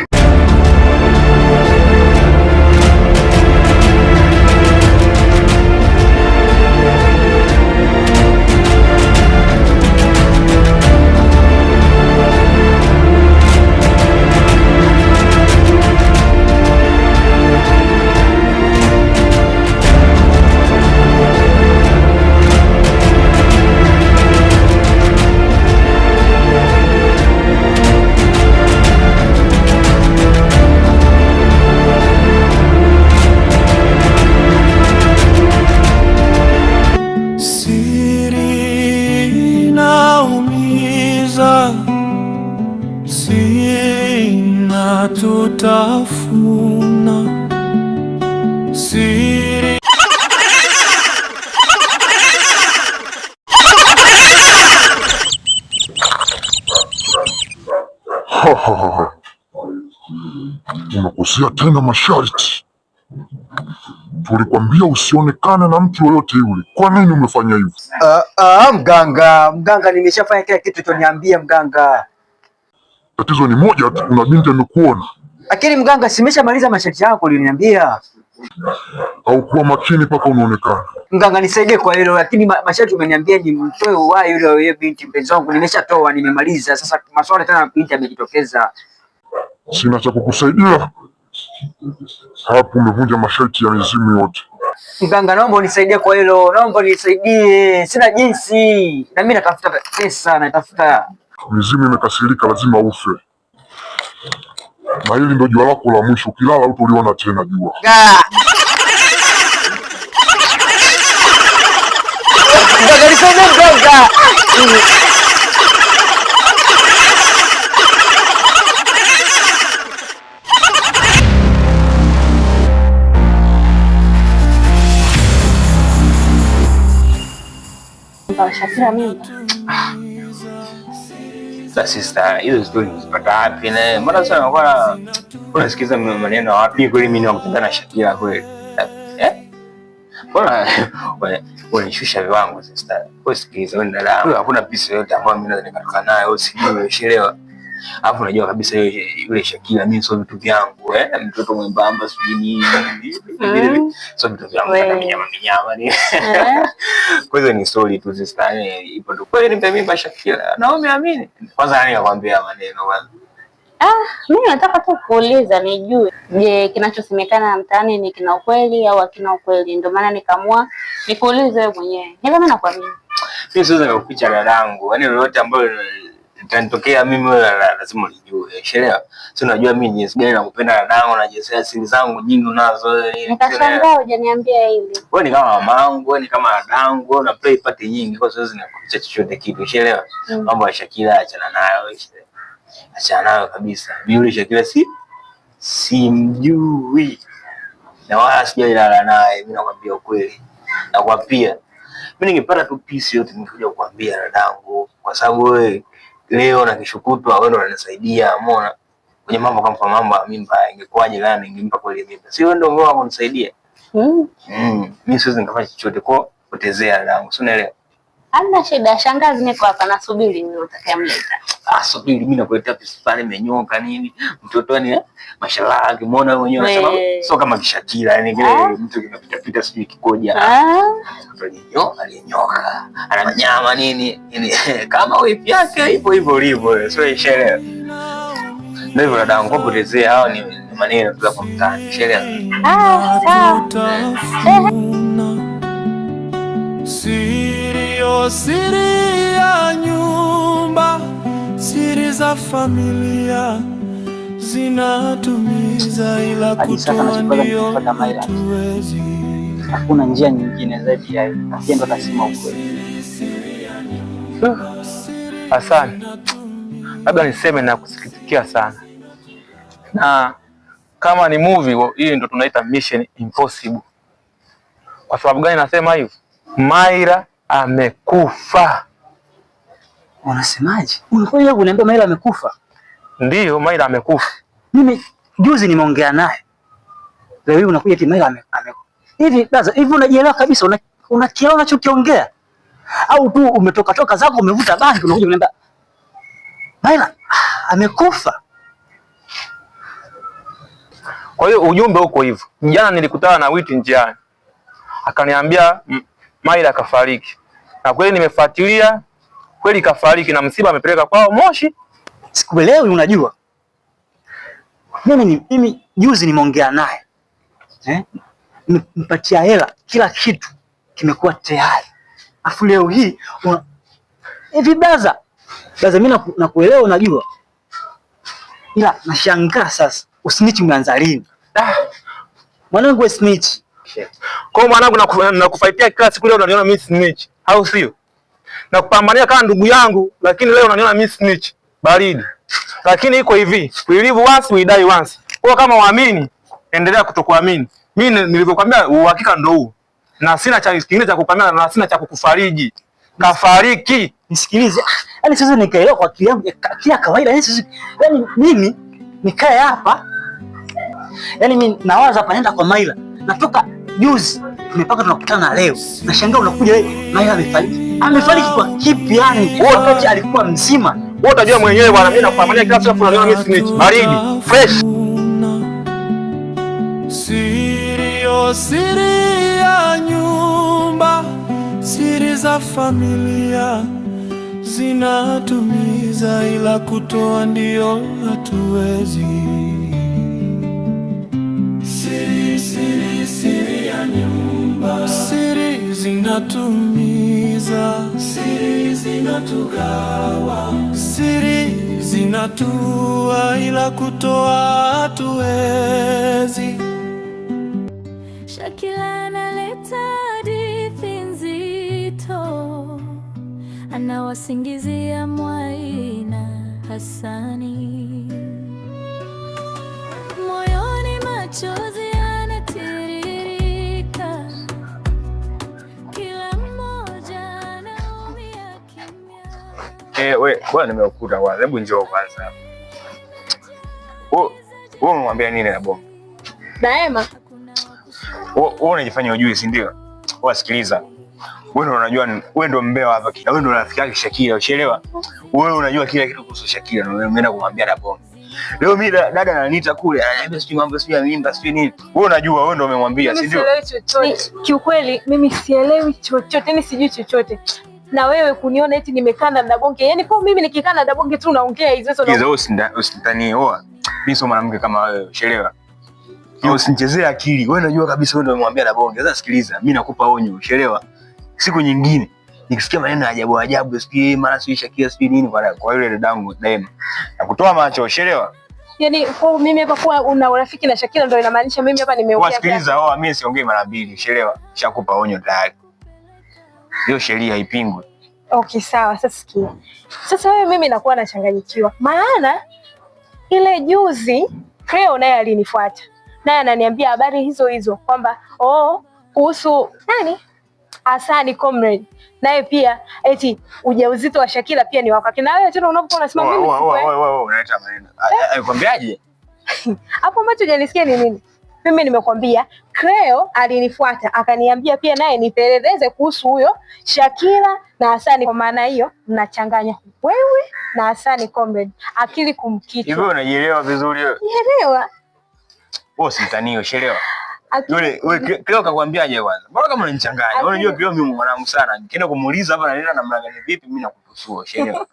Tutafuna siri. Umekosea tena masharti. Tulikwambia usionekane na mtu yoyote yule. Kwa nini umefanya hivyo? Mganga, nimeshafanya kila kitu choniambia mganga. Tatizo ni moja tu, kuna binti amekuona. Lakini mganga, simeshamaliza masharti yako uliniambia. Au kuwa makini paka unaonekana. Mganga, nisaidie kwa hilo, lakini masharti umeniambia ni mtoe uhai yule binti mpenzi wangu. Nimeshatoa, nimemaliza. Sasa maswali tena binti amejitokeza. Sina cha kukusaidia. Hapo umevunja masharti ya mizimu yote. Mganga, naomba unisaidie kwa hilo. Naomba unisaidie. Sina jinsi. Na mimi natafuta pesa, natafuta. Mizimu imekasirika, lazima ufe. Na hili ndio jua lako la mwisho, ukilala hutoliona tena jua. Mganga, nisaidie mganga. Shakira mimba. Sasa hizo story unazipata wapi na mbona sana unakuwa unasikiza maneno wapi? Kweli mimi nakutana na Shakira kweli? Mbona unanishusha viwango sister? Wewe sikiza wewe dada. Hakuna pesa yote ambayo mimi naweza nikatoka nayo, sijui umeelewa. Alafu unajua kabisa yule Shakira mimi sio vitu vyangu, mtoto mwembamba sijui nini. Sio vitu vyangu kama minyama ni. Kwa hiyo ni story tu sister, ipo tu. Kweli nimpe mimba Shakira. Na umeamini? Kwanza nani akakwambia maneno kwanza? Mimi nataka tu kuuliza nijue, je, kinachosemekana mtaani ni kina ukweli au hakina ukweli? Ndio maana nikaamua nikuulize wewe mwenyewe. Ni kama nakuamini. Mimi siwezi kukuficha dadangu. Yaani lolote ambalo litanitokea mimi lazima unijue. Unaelewa? Si unajua mimi jinsi gani nakupenda dadangu na jinsi siri zangu nyingi unazo. Nikashangaa hujaniambia hili. Wewe ni kama mamangu, wewe ni kama dadangu, una play part nyingi kwa sababu zinakuficha chochote kitu. Unaelewa? Mambo ya Shakira achana nayo. Achana nayo kabisa. Yule Shakira simjui. Na wala sijailala naye, mimi nakwambia ukweli. Nakwambia mimi ningepata tu peace yote ningekuja kukuambia dadangu, kwa sababu wewe leo na kesho kutwa wewe ndio unanisaidia, umeona? Kwenye mambo kama mambo ya mimba ingekuwaje gani ningempa kweli mimba. Si wewe ndio ungekuwa kunisaidia? Mimi siwezi nikafanya chochote kwa potezea dadangu. Si unaelewa? Hamna shida, shangazi niko hapa nasubiri wewe utakayemleta. Subiri mimi nakuletea pesa pale imenyoka nini? Mtoto ni mashallah, umeona wewe mwenyewe unasema sio kama Shakira, yani kile mtu kinapita pita sijui kikoja. Alinyoka. Ana nyama nini? Kama wewe yake hivyo hivyo ulivyo. Sio ishara. Ndio hivyo dadangu, kupotezea hao ni maneno tu hapo mtaani. Ishara. Sawa. Siri ya nyumba, siri za familia zinatumiza, ila kutoa ndio hatuwezi. Hakuna njia nyingine zaidi ya ndo nasema ukweli. Hassan, labda niseme na kusikitikia sana, na kama ni movie hii ndo tunaita Mission Impossible. Kwa sababu gani nasema hivyo? Maira amekufa. Unasemaje? Unakuja kuniambia Maira amekufa? Ndiyo, Maira amekufa. Mimi juzi nimeongea naye. Leo unakuja eti Maira amekufa. Hivi brother, hivi unajielewa kabisa unakiona unachokiongea? Au tu umetoka toka zako umevuta bangi unakuja kuniambia Maira amekufa? Kwa hiyo ujumbe uko hivyo. Jana nilikutana na Witi njiani. Akaniambia Maira kafariki. Na kweli nimefuatilia, kweli kafariki na msiba amepeleka kwao Moshi. Sikuelewi unajua. Mimi juzi nimeongea naye. Nimpatia hela, kila kitu kimekuwa tayari. Afu leo hii hivi brother mimi nakuelewa unajua. Ila nashangaa sasa, usnitch umeanza lini? Mwanangu snitch. Kwa mwanangu nakufaitia kila siku, leo unaniona mimi snitch, au sio? Nakupambania kama ndugu yangu, lakini leo unaniona mimi snitch. Baridi. Lakini iko hivi, we live once we die once. Kwa kama waamini, endelea kutokuamini. Mimi nilivyokuambia uhakika ndio huu. Na sina cha kingine cha kukwambia na sina cha kukufariji. Kafariki. Nisikilize. Yaani sasa nikaelewa kwa akili yangu ya kawaida. Yaani mimi nikae hapa. Yaani mimi nawaza hapa naenda kwa Maira. Natoka juzi tumepaka tunakutana leo. Nashangaa unakuja wewe Maira amefariki. Amefariki kwa kipi yani? Wakati alikuwa mzima. Wewe utajua mwenyewe bwana, mimi nakupambania kila siku unaniona mimi snitch. Baridi, fresh. Siri ya nyumba, siri za familia zinatumiza, ila kutoa ndio hatuwezi. Siri ya nyumba, siri zinatumiza, siri zinatugawa, siri zinatua, ila kutoa hatuwezi. Shakila analeta hadithi nzito, anawasingizia Mwai na Hassani. Moyoni machozi yanatiririka, kila mmoja anaumia kimya. Wewe bwana nimekukuta kwanza. Hebu njoo kwanza. Wewe unamwambia nini na Bongo? Daima. Wewe unajifanya hujui, si ndio? Wewe sikiliza. Wewe ndio unajua, wewe ndio mbea hapa kila. Wewe ndio rafiki yake Shakira, unaelewa? Wewe unajua kila kitu kuhusu Shakira na wewe umeenda kumwambia na Bongo. Leo mimi dada ananiita kule, ananiambia sijui mambo sijui ya mimba sijui nini. Wewe unajua, wewe ndio umemwambia, si ndio? Kiukweli mimi sielewi chochote, ni sijui chochote. Na wewe kuniona eti nimekaa na Dabonge. Yaani kwa mimi nikikaa na Dabonge tu naongea hizo usitanie. Mimi sio mwanamke kama wewe, unaelewa? Usinichezee akili. Wewe unajua kabisa wewe ndio umemwambia Dabonge. Sasa sikiliza, mimi nakupa onyo, unaelewa? Siku nyingine nikisikia maneno ya ajabu ajabu, sijui mara sijui Shakira sijui nini kwa yule dadangu Daima, nakutoa macho, unaelewa? Yaani kwa mimi hapa kuwa una urafiki na Shakira ndio inamaanisha mimi hapa nimeongea. Sikiliza, mimi siongei mara mbili, unaelewa? Shakupa onyo tayari. Hiyo sheria haipingwi. Okay, sawa. Sasa sikia. Sasa wewe mimi nakuwa nachanganyikiwa. Maana ile juzi Cleo naye alinifuata. Naye ananiambia habari hizo hizo kwamba kuhusu nani? Hasani Comrade. Naye pia eti ujauzito wa Shakira pia ni wakati. Na wewe tena unapokuwa unasema mimi wewe unaleta maneno. Alikwambiaje? Hapo ambacho hujanisikia ni nini? Mimi nimekwambia Cleo alinifuata akaniambia pia naye nipeleleze kuhusu huyo Shakira na Hasani. Kwa maana hiyo mnachanganya wewe na Hasani Comrade, akili kumkichwa. Hivyo unajielewa vizuri wewe? Nielewa. Wewe usitanie, ushelewa. Wewe Cleo kakwambiaje kwanza? Mbona kama unanichanganya? Wewe unajua Cleo mimi mwanangu sana. Nikienda kumuuliza hapa na namna gani vipi mimi nakutusua, ushelewa.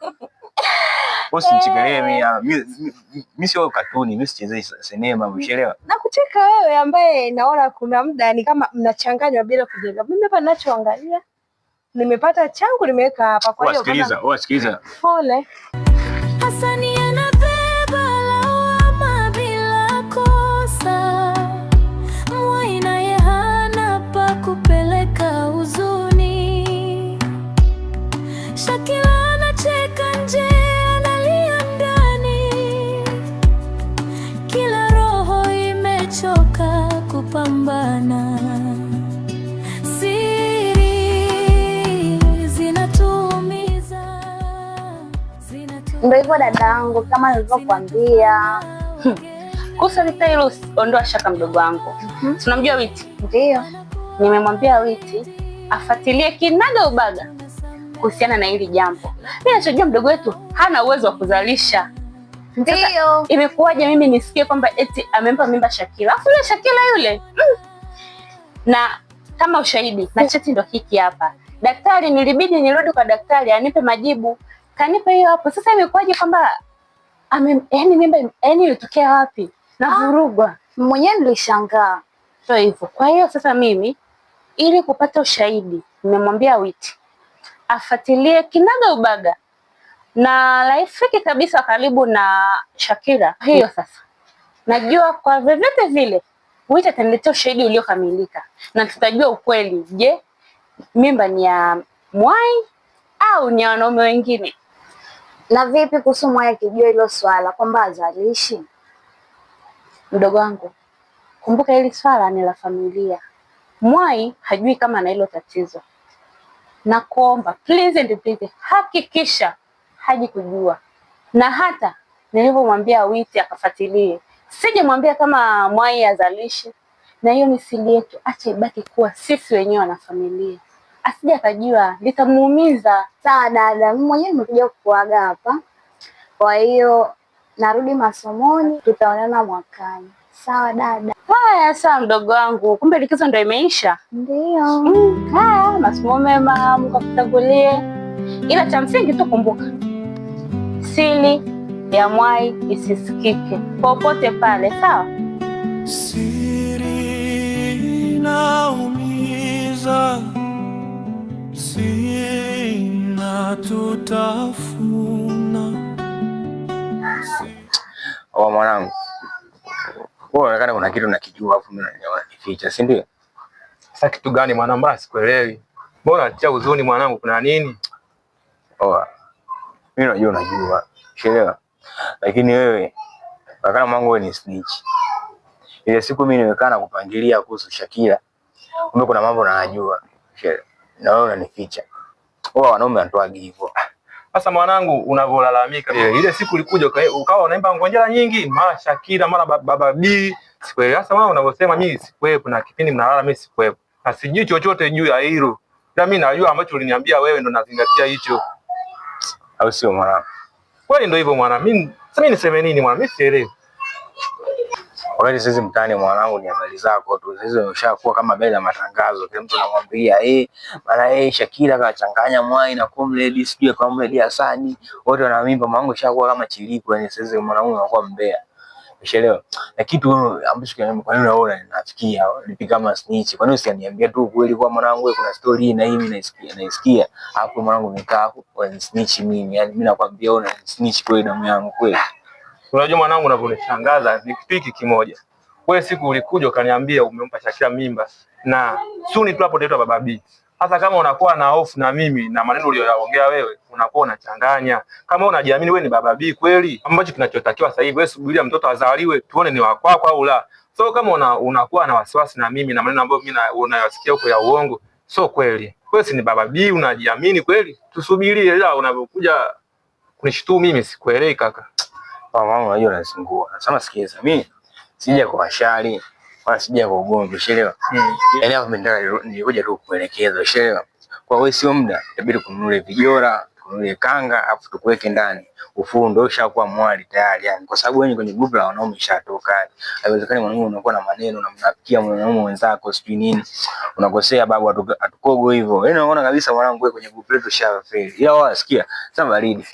Usinichikelee mimi sio katuni, mimi sichezei sinema, umeelewa? Nakucheka wewe ambaye naona kuna muda ni kama mnachanganywa bila kujenga. Mimi hapa ninachoangalia nimepata changu nimeweka hapa, kwa hiyo sikiliza. Pole. Hasani anabeba lawama bila kosa. Mwai naye hana pa kupeleka huzuni. Shakira anacheka nje, analia ndani. Kila roho imechoka kupambana. Ndio hivyo dadangu, kama nilivyokuambia. Kuhusu Witi hilo ondoa shaka mdogo wangu. Tunamjua Witi? Ndio. Nimemwambia Witi afuatilie kinaga ubaga kuhusiana na hili jambo. Mimi nachojua mdogo wetu hana uwezo wa kuzalisha. Ndio. Imekuwaje mimi nisikie kwamba eti amempa mimba Shakira? Afu yule Shakira yule. Na kama ushahidi na cheti ndo hiki hapa. Daktari nilibidi nirudi kwa daktari anipe majibu. Kanipa hiyo hapo. Sasa imekuwaje kwamba mimba ilitokea wapi? Na vurugwa. Mwenyewe nilishangaa. Sio hivyo. Kwa hiyo sasa mimi ili kupata ushahidi nimemwambia Witi afuatilie kinaga ubaga na rafiki kabisa karibu na Shakira. Hiyo sasa najua kwa vyovyote vile Witi ataniletea ushahidi uliokamilika na tutajua ukweli. Je, mimba ni ya Mwai au ni ya wanaume wengine? Na vipi kuhusu Mwai akijua hilo swala kwamba azalishi? Mdogo wangu, kumbuka hili swala ni la familia. Mwai hajui kama ana hilo tatizo. Na kuomba please and please hakikisha haji kujua. Na hata nilivyomwambia Witi akafuatilie, sijamwambia kama Mwai azalishi. Na hiyo ni siri yetu, acha ibaki kuwa sisi wenyewe na familia. Asije akajua litamuumiza. Sawa dada, mimi mwenyewe nimekuja kukuaga hapa. Kwa hiyo narudi masomoni, tutaonana mwakani. Sawa dada. Haya sawa mdogo wangu. Kumbe likizo ndio imeisha? Ndio. Haya, masomo mema, Mungu akutangulie. Ila cha msingi tu kumbuka, siri ya Mwai isisikike popote pale, sawa? Siri naumiza, sina tutafuna. Mwanangu, wewe unaonekana kuna kitu nakijua afu mimi unanificha, si ndio? Sasa kitu gani mwanangu? Basi sikuelewi. Mbona unatia huzuni mwanangu, kuna nini? Mimi unajua. Unaelewa? Lakini wewe wakana mwangu wewe ni snitch. Ile siku mimi nimekaa na kupangilia kuhusu Shakira. Kumbe kuna mambo najua. Na wewe unanificha. Wanaume wanatoa hivyo. Sasa mwanangu, unavyolalamika ile siku ulikuja ukawa unaimba ngonjera nyingi, mara Shakira, mara Baba B, sikwepo. Sasa wewe unavyosema mimi sikwepo na kipindi mnalala mimi sikwepo. Na sijui chochote juu ya hilo. Ila mimi najua ambacho uliniambia wewe ndo nazingatia hicho. Au sio mwanangu? Kwani ndo hivyo mwanangu. Mimi niseme nini mwanangu? Mimi sielewi. Wakati sisi mtaani mwanangu ni habari zako tu. Sisi umeshakuwa kama bela ya matangazo. Kila mtu anamwambia mara Shakira kachanganya Mwai na Comrade, sijui Comrade Hasani. Wote wana mimba, mwanangu shakuwa kama chiliko, yani sisi mwanangu anakuwa mbea. Umeshaelewa? Na kitu ambacho kwa nini unaona nafikia nipi kama snitch. Kwa nini usiniambia tu kweli kwa mwanangu wewe kuna story na hii naisikia. Hapo mwanangu nikaa hapo kwa snitch mimi. Yani mimi nakwambia una snitch kweli damu yangu kweli. Unajua mwanangu unavyonishangaza ni kitu kimoja. Wewe siku ulikuja ukaniambia umempa Shakira mimba na suni tu hapo ndio Baba B. Hata kama unakuwa na hofu na mimi na maneno uliyoyaongea wewe, unakuwa unachanganya. Kama unajiamini wewe ni Baba B kweli, ambacho kinachotakiwa sasa hivi wewe subiria mtoto azaliwe tuone ni wako au la. So kama unakuwa na wasiwasi na mimi na maneno ambayo mimi unayasikia huko ya uongo, sio kweli. Wewe si ni Baba B, unajiamini kweli? Tusubirie, ila unavyokuja kunishtumu mimi sikuelewi kaka. Mama unajua unazingua. Sasa sikiliza, mimi sija kwa shari wala sija kwa ugomvi, umeelewa? Yaani hapo mimi nilikuja tu kuelekeza, umeelewa? Kwa wewe sio muda, inabidi kununue vijora, kununue kanga, afu tukuweke ndani. Ufundo ushakuwa mwali tayari yani. Kwa sababu wewe kwenye group la wanaume ushatoka. Haiwezekani mwanaume unakuwa na maneno na mnafikia mwanaume wenzako sijui nini. Unakosea babu atukogo hivyo. Yaani unaona kabisa mwanangu wewe kwenye group letu shafeli. Ila wao sikia, sasa baridi.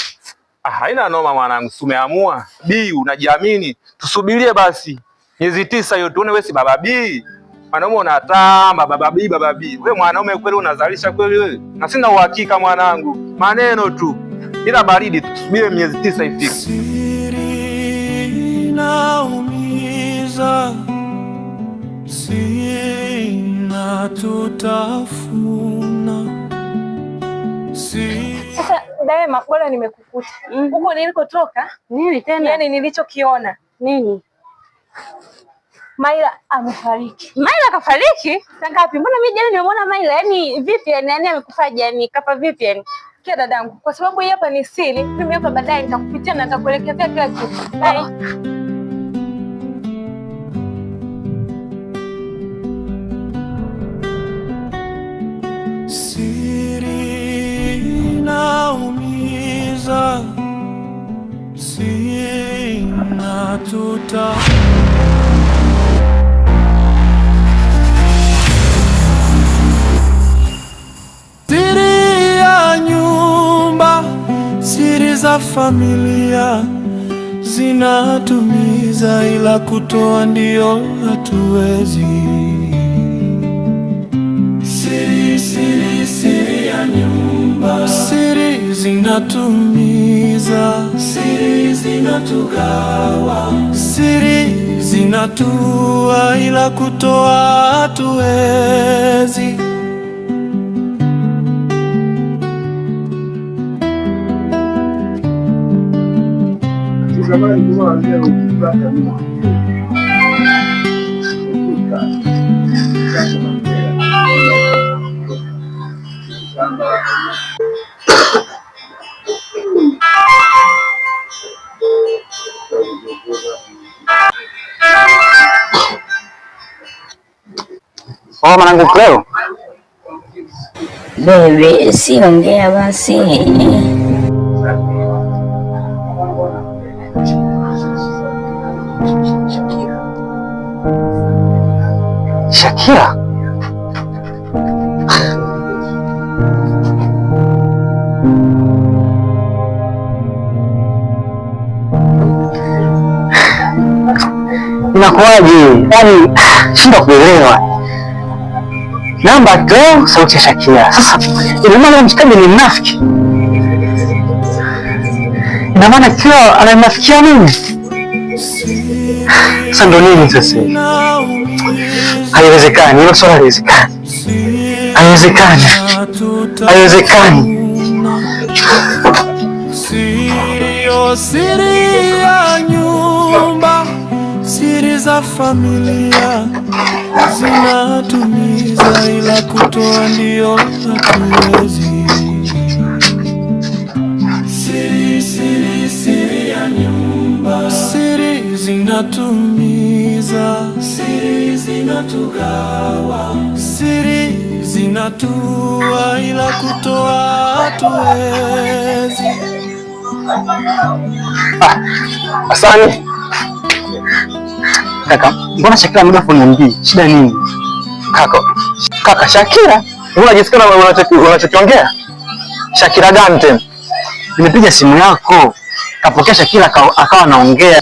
Haina noma mwanangu, umeamua. B unajiamini. Tusubirie basi. Miezi 9 hiyo tuone wewe si Baba B. Mwanaume unatamba Baba B, Baba B. Wewe mwanaume kweli unazalisha kweli wewe? Na sina uhakika mwanangu. Maneno tu. Ila baridi tusubirie miezi 9 ifike. Siri naumiza. Sina tutafuna. Sasa Daima, bora nimekukuta. Huko nilikotoka, nini tena? Yaani nilichokiona. Nini? Maila amefariki. Maila kafariki? Saa ngapi? Mbona mimi jana nimeona Maila? Yaani vipi yani amekufaje yani? Kafa vipi yani? Kia dadangu, kwa sababu hii hapa ni siri. Mimi hapa baadaye nitakupitia na nitakuelekezea kila kitu. Bye. Naumiza, sina tuta. Siri ya nyumba, siri za familia zinatumiza, ila kutoa ndio hatuwezi. Siri ya nyumba, siri zinatumiza, siri zinatugawa, siri zinatua, ila kutoa hatuwezi. Oh, mwanangu Cleo. Baby, siongea basi. Shakira. Inakuwaje? Yaani shinda kuelewa. Namba Cleo, sauti ya Shakira. Sasa ina maana mshikaji ni mnafiki. Ina maana Cleo anamnafikia mimi. Sasa ndo nini sasa? Haiwezekani, hilo swala haliwezekani. Haiwezekani. Haiwezekani. Siri ya nyumba, siri za familia zinatumiza, ila kutoa ndio hatuwezi. zinatumiza, siri zinatugawa, siri zinatua, ila kutoa hatuwezi. Asante. Kaka, mbona Shakira muda niambie shida nini? Kaka Shakira? Unajisikia unachokiongea? Shakira gani tena? Nimepiga simu yako, kapokea Shakira akawa anaongea.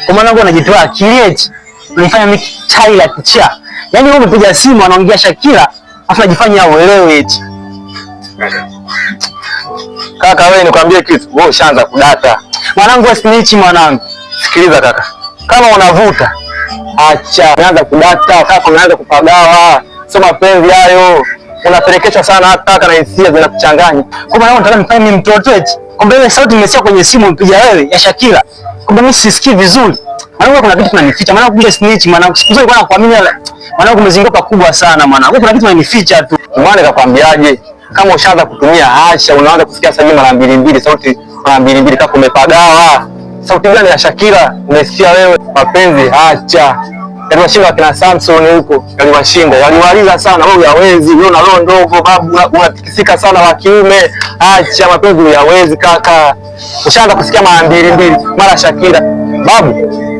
Kwa maana wewe unajitoa akili eti unifanya mimi chai la kicha. Yaani wewe umepiga simu anaongea Shakira, afu unajifanya uelewe eti. Kaka wewe nikwambie kitu, wewe ushaanza kudata. Mwanangu usinichi mwanangu. Sikiliza kaka. Kama unavuta, acha. Unaanza kudata, kaka unaanza kupagawa. Sio mapenzi hayo. Unapelekeshwa sana kaka na hisia zinakuchanganya. Kwa maana unataka nifanye mimi mtoto eti. Kumbe ile sauti nimesikia kwenye simu mpiga wewe ya Shakira. Kumbe mimi sisikii vizuri. Mwanangu kuna kitu kinanificha. Mwanangu kumbe snitch mwanangu. Sikuzoea kwa kuamini mwanangu umezingopa kubwa sana mwanangu. Kuna kitu kinanificha tu. Mwana kakwambiaje? Kama ushaanza kutumia asha unaanza kusikia sauti mara mbili sauti mara mbili kaka umepagawa. Sauti gani ya Shakira umesikia wewe? Mapenzi acha. Yaliwashinda kina Samson huko, yaliwashinda, yaliwaliza sana. Wewe hawezi, wewe una roho ndogo babu, unatikisika sana wa kiume. Acha mapenzi huyawezi kaka. Ushaanza kusikia mara mbili mara Shakira. Babu,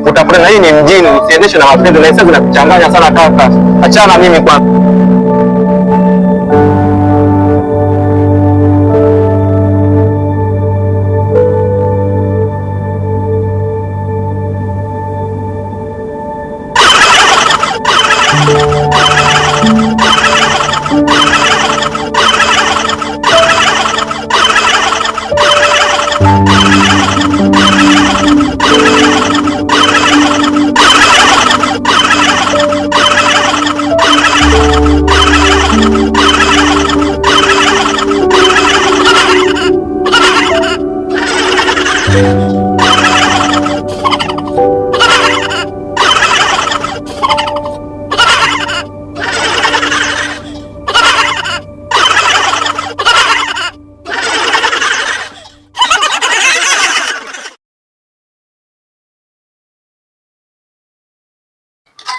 utapenda hii ni mjini, usiendeshe na mapenzi na hisia zinakuchanganya sana kaka. Achana mimi kwa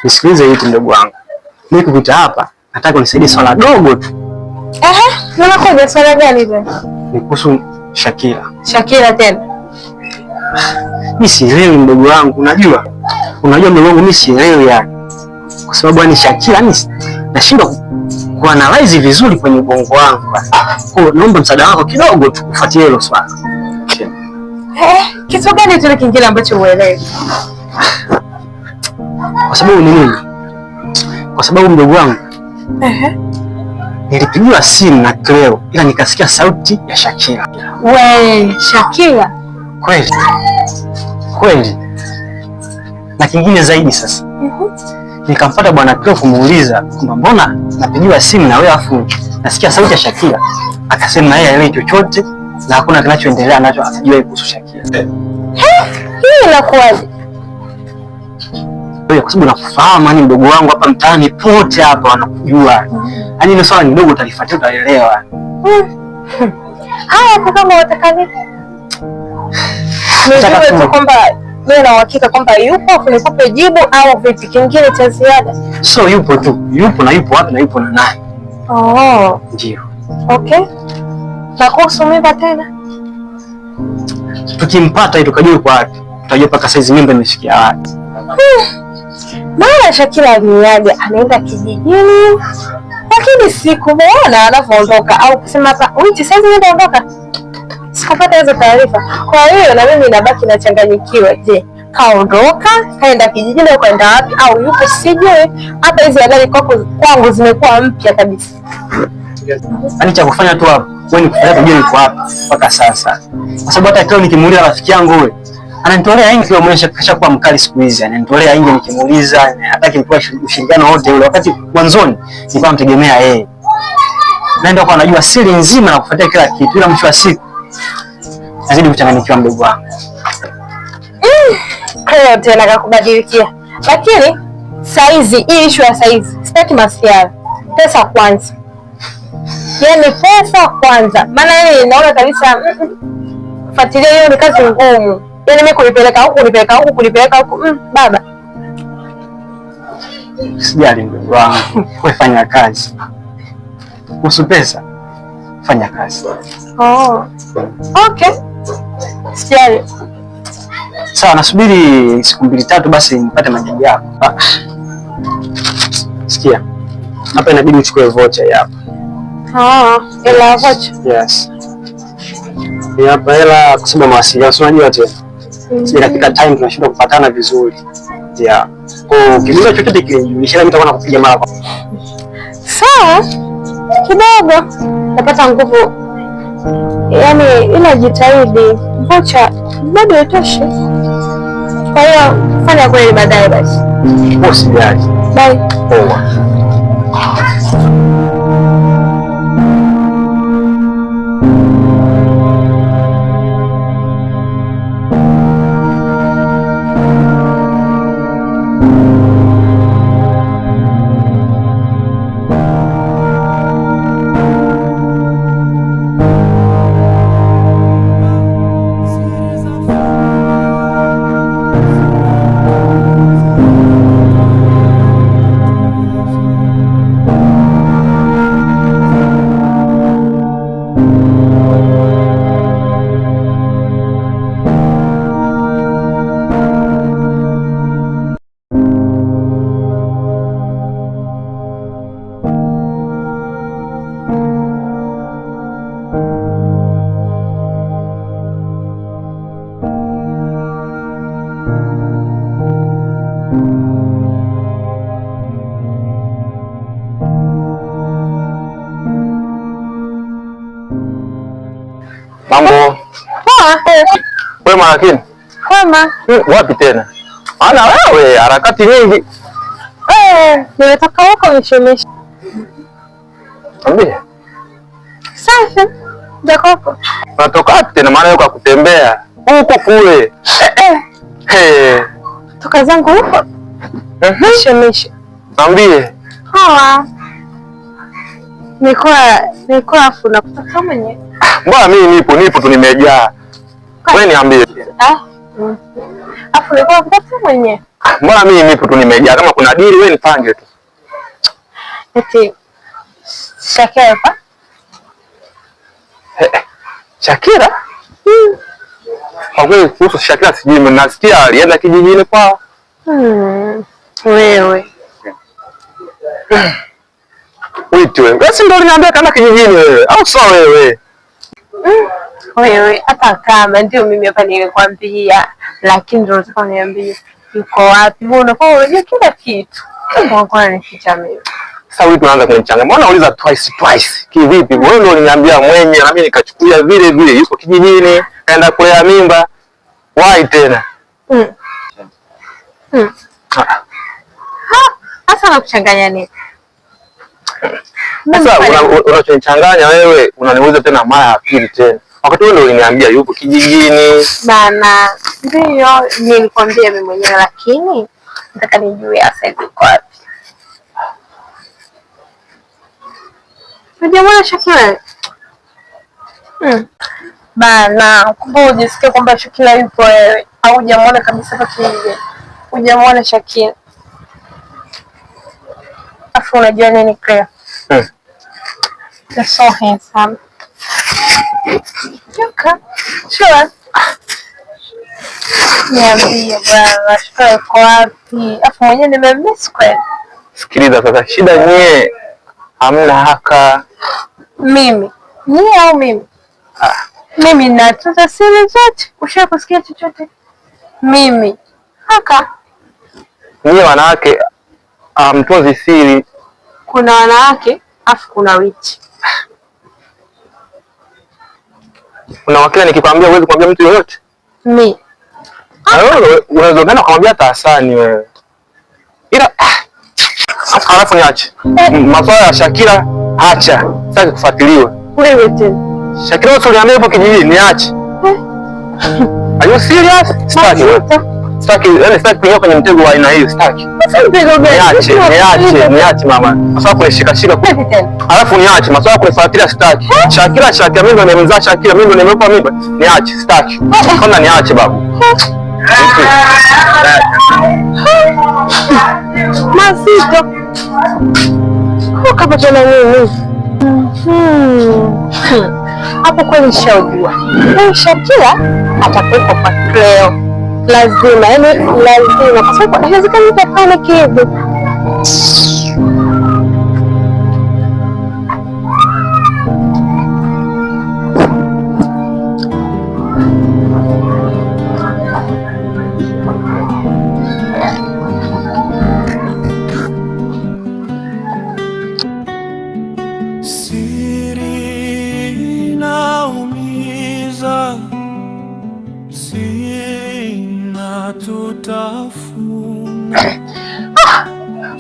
Nisikilize hivi ndugu wangu. Mimi kukuita hapa, nataka unisaidie swala dogo tu. Unakuja swala gani tena? Ni kuhusu Shakira. Shakira tena? Mimi sielewi ndugu wangu, unajua ndugu wangu mimi sielewi yani. Kwa sababu yani Shakira mimi nashindwa kuanalyze vizuri kwenye ubongo wangu. Kwa hiyo naomba msaada wako kidogo tu kufuatilia hilo swala. Kitu gani tena kingine ambacho uelewi? Kwa sababu ni nini? Kwa sababu mdogo wangu nilipigiwa simu na Cleo ila nikasikia sauti ya Shakira. We, Shakira? Kweli. Na kingine zaidi sasa. Nikampata bwana Cleo kumuuliza kwamba mbona napigiwa simu na wewe afu nasikia sauti ya Shakira. Akasema yeye haelewi chochote na hakuna kinachoendelea nacho asijue kuhusu Shakira. Hii inakuwaje? Kwa sababu nakufahamu yani mdogo wangu hapa mtaani pote hapa wanakujua. Yaani ile swala kidogo utalifuatia utaelewa. Haya kama unataka nini? Nijue tu kwamba wewe na uhakika kwamba yupo nikupe jibu au vipi kingine cha ziada? So yupo tu. Yupo na yupo wapi na yupo na nani? Ndio. Okay. Na kuhusu mimba tena? Tukimpata hiyo tukajua kwa wapi. Tutajua paka saizi mimba imefikia wapi. Maana Shakira aliniaga anaenda kijijini, lakini sikumuona anapoondoka au kusema hapa wiki sasa nenda ondoka. Sikupata hizo taarifa. Kwa hiyo na mimi nabaki nachanganyikiwa. Je, kaondoka, kaenda kijijini au kaenda wapi au yupo sijui. Hata hizo habari kwangu zimekuwa mpya kabisa. Yaani cha kufanya tu hapo, wewe nikufuata tujue niko wapi mpaka sasa. Kwa sababu hata leo nikimuuliza rafiki yangu wewe ananitolea ingi kwa mwisho kisha kuwa mkali siku hizi. Ananitolea ingi nikimuuliza, hataki nipoa ushirikiano wote ule wakati mwanzoni nilikuwa mtegemea yeye. Naenda kwa anajua siri nzima na kufuatia kila kitu ila mwisho wa siku nazidi kuchanganyikiwa mdogo wangu. Kwa tena kakubadilikia. Lakini saizi hii issue ya saizi sitaki masiara. Pesa kwanza. Yaani pesa kwanza. Maana yeye naona kabisa fuatilia hiyo ni kazi ngumu. Yaani mimi kunipeleka huku. Baba. Sijali mdogo wangu. Wewe fanya kazi. Kuhusu pesa, fanya kazi. Oh. Okay. Sijali. Sawa, nasubiri siku 2-3 basi nipate majibu yako. Sikia. Hapa inabidi uchukue voucher hapa. Hela voucher. Yes. Hapa hela kwa sababu mawasiliano unajua tena. Sija katika time tunashindwa kupatana vizuri. Yeah. Kwa kidogo chochote kile nilisha mimi nitakuwa nakupiga mara kwa. Sawa. Kidogo napata nguvu. Yaani ila jitahidi. Voucher bado itoshi. Kwa hiyo fanya kweli baadaye basi. Usijali. Bye. Poa. Mambo. Wema lakini. Wema. Wapi tena? Ana wewe harakati nyingi. Nimetoka huko nishemeshi. Ambie. Safi. Jakoko. Unatoka tena maana yuko kutembea. Huko kule. Toka zangu huko. Shemeshi. Ambie. Nilikuwa afu na kutoka mwenyewe. Mbona mimi nipo tu nimejaa. Wewe niambie. Afu nilikuwa kutoka mwenyewe. Mbona mimi nipo tu nimejaa, kama kuna dili wewe nipange tu. Eti Shakira pa? Shakira? Kwa kweli kuhusu Shakira sijui, nasikia alienda kijijini kwao. Wewe. Wewe basi ndio uliniambia kama kijijini wewe, au sio wewe? Wewe hata kama ndio mimi hapa nilikwambia, lakini ndio unataka uniambie yuko wapi? Mbona kwa unajua kila kitu. Kwa nificha mimi. Sasa wewe tunaanza kunichanga. Mbona unauliza twice? Kivipi? Wewe ndio uliniambia mwenyewe na mimi nikachukulia vile vile, yuko kijijini, kaenda kulea mimba. Why tena? Sasa nakuchanganya nini? Sasa unachonichanganya wewe, unaniuliza tena mara ya pili tena. Wakati wewe ndio uliniambia yupo kijijini. Bana, ndio nilikwambia mimi mwenyewe, lakini nataka nijue hasa yuko wapi. Unajua Shakira? Bana, kumbe unajisikia kwamba Shakira yupo wewe. Au hujamwona kabisa hapa kijijini. Hujamwona Shakira. Afu unajua nini Claire? You're so handsome. Yuka. Sure. Niambie bwana, Shakira yuko wapi? Afu mwenyewe nimemiss kweli. Sikiliza sasa, shida nyie hamna haka. Mimi? Nyie au mimi? Mimi natunza siri zote. Ushakusikia chochote? Mimi. Haka. Nyie wanawake mtunzi siri. Kuna wanawake afu kuna witch. Kuna wakati nikikwambia uweze kumwambia mtu yoyote? Mimi. Wewe unaweza kwenda kumwambia hata Hasani wewe. Ila alafu niache. Masuala ya Shakira acha. Sitaki kufuatiliwa. Wewe tena. Shakira uliambia hapo kijijini niache. Are you serious? Sitaki wewe. Sitaki kuingia kwenye mtego wa aina hiyo, sitaki. Niache mama. Sasa kushika alafu niache maswala kufuatilia, sitaki. Shakira mimi ndo nimemzaa Shakira, mimi ndo nimempa mimba. Niache, sitaki. Kama niache babu. Mazito. Kama tena nini? Hapo kweli shaujua. Shakira atakuwepo kwa Cleo. Lazima, lazima. Kwa sababu haiwezekani nitafanya kitu.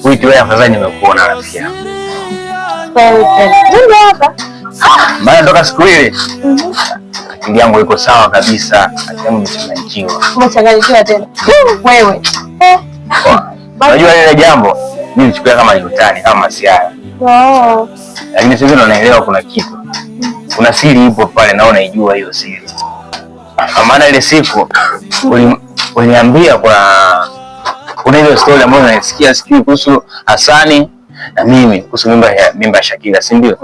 Wiki wewe afadhali nimekuona rafiki yangu. Ndio hapa. Bana toka siku ile. Akili yangu iko sawa kabisa. Akili yangu imechanganyikiwa. Umechanganyikiwa tena. Wewe. Unajua ile jambo mimi nichukulia kama ni utani, kama masiara. Lakini sasa ndo naelewa kuna kitu. Kuna siri ipo pale, naona naijua hiyo siri. Kwa maana ile siku uliniambia kuna ile story ambayo naisikia kuhusu Hasani na mimi kuhusu mimba ya Shakira, si ndio?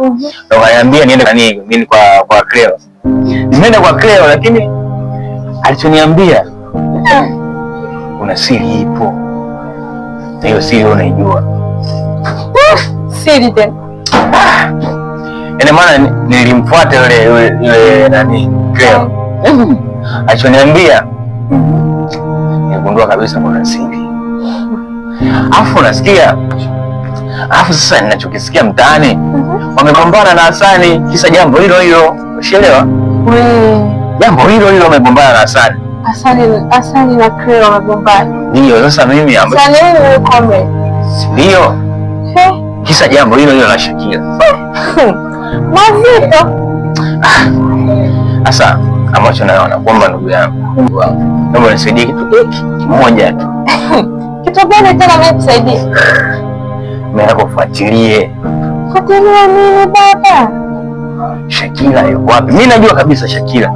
Ndio kaniambia niende mimi kwa Cleo. Nimeenda kwa Cleo, lakini alichoniambia kuna siri ipo. Na hiyo siri unaijua. Siri tena. Yaani maana nilimfuata yule nani Cleo. Alichoniambia nigundua kabisa kuna siri. Afu nasikia. Afu sasa ninachokisikia mtaani wamegombana na Hasani kisa jambo hilo hilo. Unaelewa? Jambo hilo hilo wamegombana na Hasani. Hasani na Cleo wamegombana. Ndio sasa mimi Hasani ni comrade. Ndio. Kisa jambo hilo hilo la Shakira. Mazito. Sasa ambacho naona kwamba ndugu yangu, naomba nisaidie kitu hiki kimoja tu. Kitu gani tena mimi kusaidie? Mimi nakufuatilie. Fuatilia nini baba? Shakira yuko wapi? Mimi najua kabisa Shakira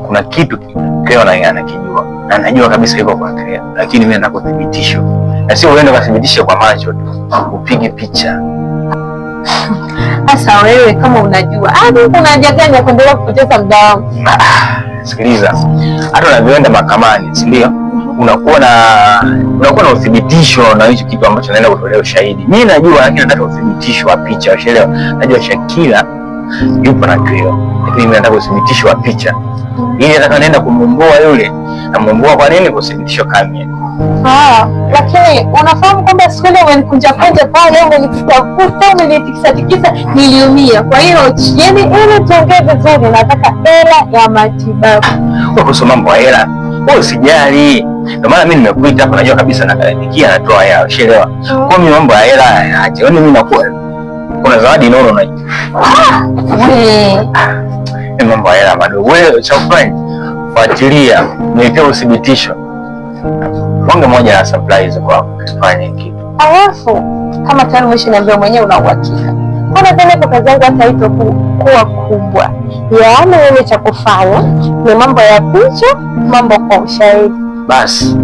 kuna kitu Cleo anakijua. Na najua kabisa yuko kwa Cleo. Lakini mimi nataka uthibitisho. Na sio uende ukathibitishe kwa macho tu. Upige picha. Sasa wewe kama unajua, kuna haja gani ya kuendelea kupoteza muda wangu? Sikiliza. Hata unavyoenda mahakamani, si ndio? Unakuwa na uthibitisho na hicho kitu ambacho naenda kutolea ushahidi. Mimi najua, lakini nataka uthibitisho wa picha, unaelewa? Najua Shakira yupo na Cleo, lakini mimi nataka uthibitisho wa picha. Ili nataka naenda kumwomboa yule. Namuomboa kwa nini? Kwa uthibitisho kamili. Lakini unafahamu kwamba siku ile umenikunja pale, umenitafuta, umenitikisa, niliumia. Kwa hiyo yani ili tuongee vizuri, nataka hela ya matibabu. Kuhusu mambo ya hela, wewe usijali. Ndio maana mimi nimekuita hapa, najua kabisa nakaribia natoa hela, unaelewa? Kwa mimi mambo ya hela yaache. Yaani mimi nakuwa kuna zawadi nono na mambo ya hela madogo. Wewe cha friend, fuatilia, niletea uthibitisho. Bonge moja ya surprise kwa kufanya kitu. Alafu kama tayari umeshaniambia mwenyewe una uhakika. Kwa tena kwa kazi yangu hata ito kuwa kubwa. Yaani wewe cha kufanya ni mambo ya picha, mambo kwa ushahidi. Basi.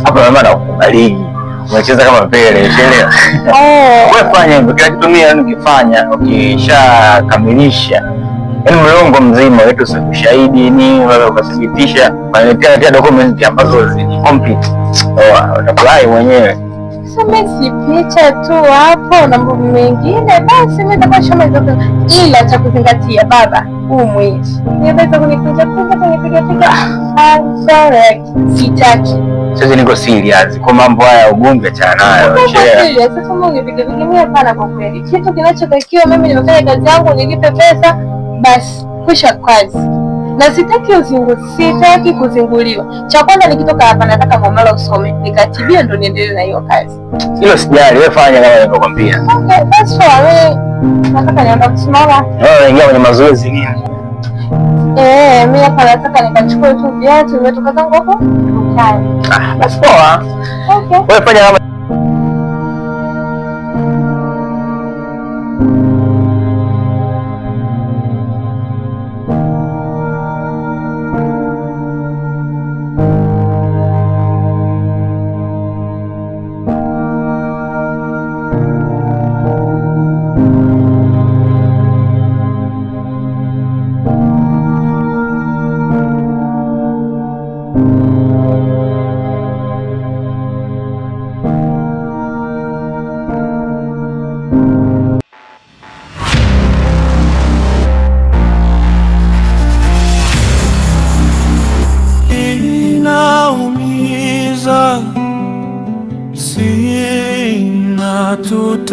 Hapa mama nakukubali. Unacheza kama Pele, unaelewa? Wewe fanya hivyo, kila kitu mimi nikifanya, ukishakamilisha yaani mlongo mzima wetu sasa ushahidi ni wewe ukathibitisha, unaletea document ambazo ni complete. Utafurahi mwenyewe. Sema si picha tu hapo na mambo mengine basi mimi nitakuwa shoma hizo. Ila cha kuzingatia baba, huu mwezi. Niweza kunipiga sitaki. Sasa niko serious kwa mambo haya ugomvi achana nayo. Sasa kama unipiga mimi hapana kwa kweli. Kitu kinachotakiwa mimi nimefanya kazi yangu, nilipe pesa basi kisha kazi. Na sitaki kuzinguliwa. Cha kwanza nikitoka hapa nataka Momala usome. Nikatibia ndo niendelee na hiyo kazi. Hilo sijali, wewe fanya kama nilivyokuambia. Okay, that's all. Nataka nianze kusimama. Wewe unaingia kwenye mazoezi nini? Mimi hapa nataka nikachukue tu viatu nimetoka zangu hapo. Basi poa. Okay. Wewe fanya kama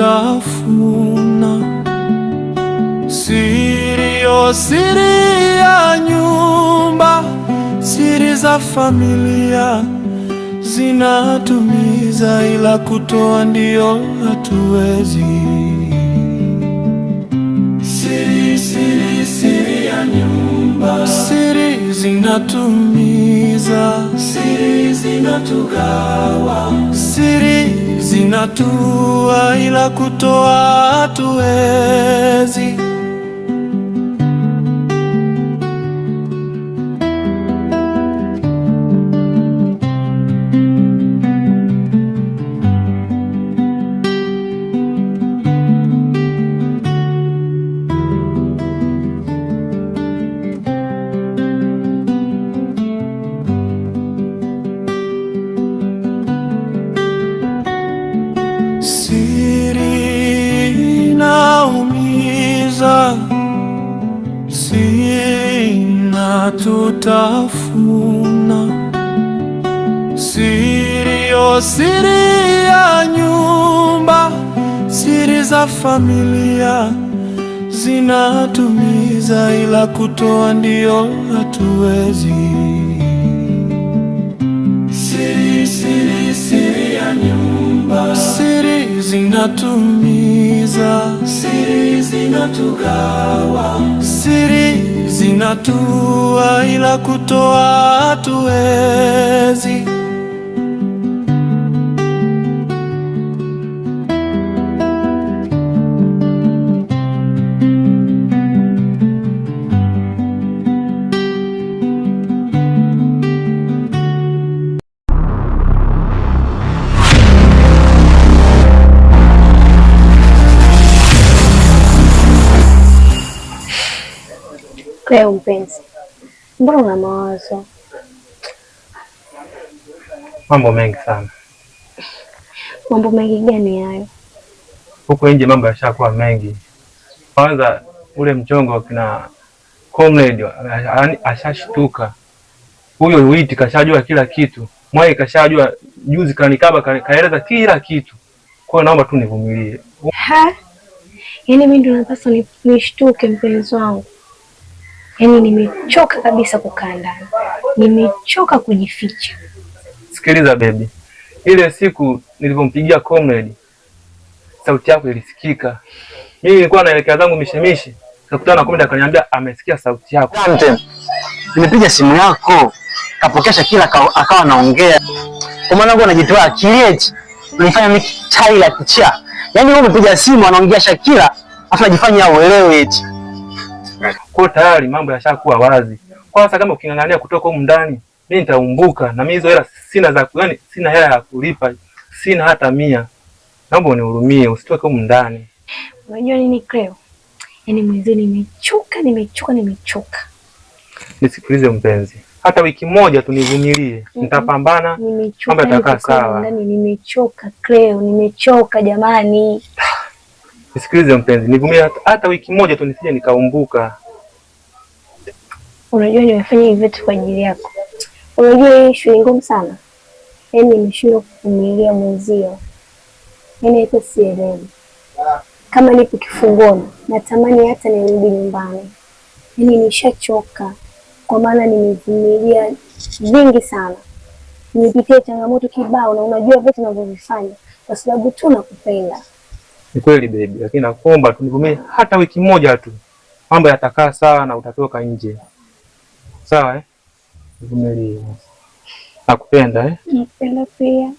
tutafuna siri ya nyumba, siri za familia zinatumiza, ila kutoa ndio hatuwezi. Siri ya nyumba, siri zinatumiza, siri zinatugawa, siri zinatua, ila kutoa hatuwezi. Tutafuna siri ya nyumba, siri za familia zinatumiza, ila kutoa ndio hatuwezi. Siri ya nyumba, siri zinatumiza, siri zinatugawa, siri zinatua, ila kutoa hatuwezi. Leo mpenzi, mbona una mawazo? Mambo mengi sana. Mambo mengi gani hayo? Huko nje mambo yashakuwa mengi. Kwanza ule mchongo kina comrade ashashtuka. Huyo Witi kashajua kila kitu. Mwai kashajua, juzi kanikaba kaeleza kila kitu. Kwa hiyo naomba tu nivumilie. Yaani mimi ndo napaswa nishtuke mpenzi wangu. Yaani nimechoka kabisa kukaa ndani. Nimechoka kujificha. Sikiliza baby. Ile siku nilipompigia comrade, sauti yako ilisikika. Mimi nilikuwa naelekea zangu mishemishi, nikakutana na comrade akaniambia amesikia sauti yako. Asante. Nimepiga simu yako, kapokesha kila akawa naongea. Kwa maana wewe unajitoa akili eti unifanya mimi tai la kichaa. Yaani wewe umepiga simu anaongea Shakila, afa najifanya uelewe eti. Kwa tayari mambo yashakuwa wazi. Kwanza kama ukingangania kutoka huko ndani, mimi nitaumbuka na mimi hizo hela sina za yani sina hela ya kulipa, sina hata 100. Naomba unihurumie, usitoke huko ndani. Unajua nini Cleo? Yaani mwenzi nimechoka. Nisikilize mpenzi. Hata wiki moja tu nivumilie. Nitapambana. Mambo yatakaa sawa. Ndani nimechoka Cleo, nimechoka jamani. Nisikilize mpenzi, nivumilie hata wiki moja tu nisije nikaumbuka. Unajua nimefanya hivi vitu kwa ajili yako. Unajua hii shughuli ngumu sana. Yaani nimeshindwa kuvumilia mwenzio. Yaani hata sielewi. Kama nipo kifungoni, natamani hata nirudi nyumbani. Yaani nishachoka. Kwa maana nimevumilia vingi sana. Nimepitia changamoto kibao na unajua vitu ninavyovifanya kwa sababu tu nakupenda. Ni kweli baby, lakini nakuomba tunivumilie hata wiki moja tu. Mambo yatakaa sawa na utatoka nje. Sawa Nivumilie. Nakupenda eh? Nakupenda pia.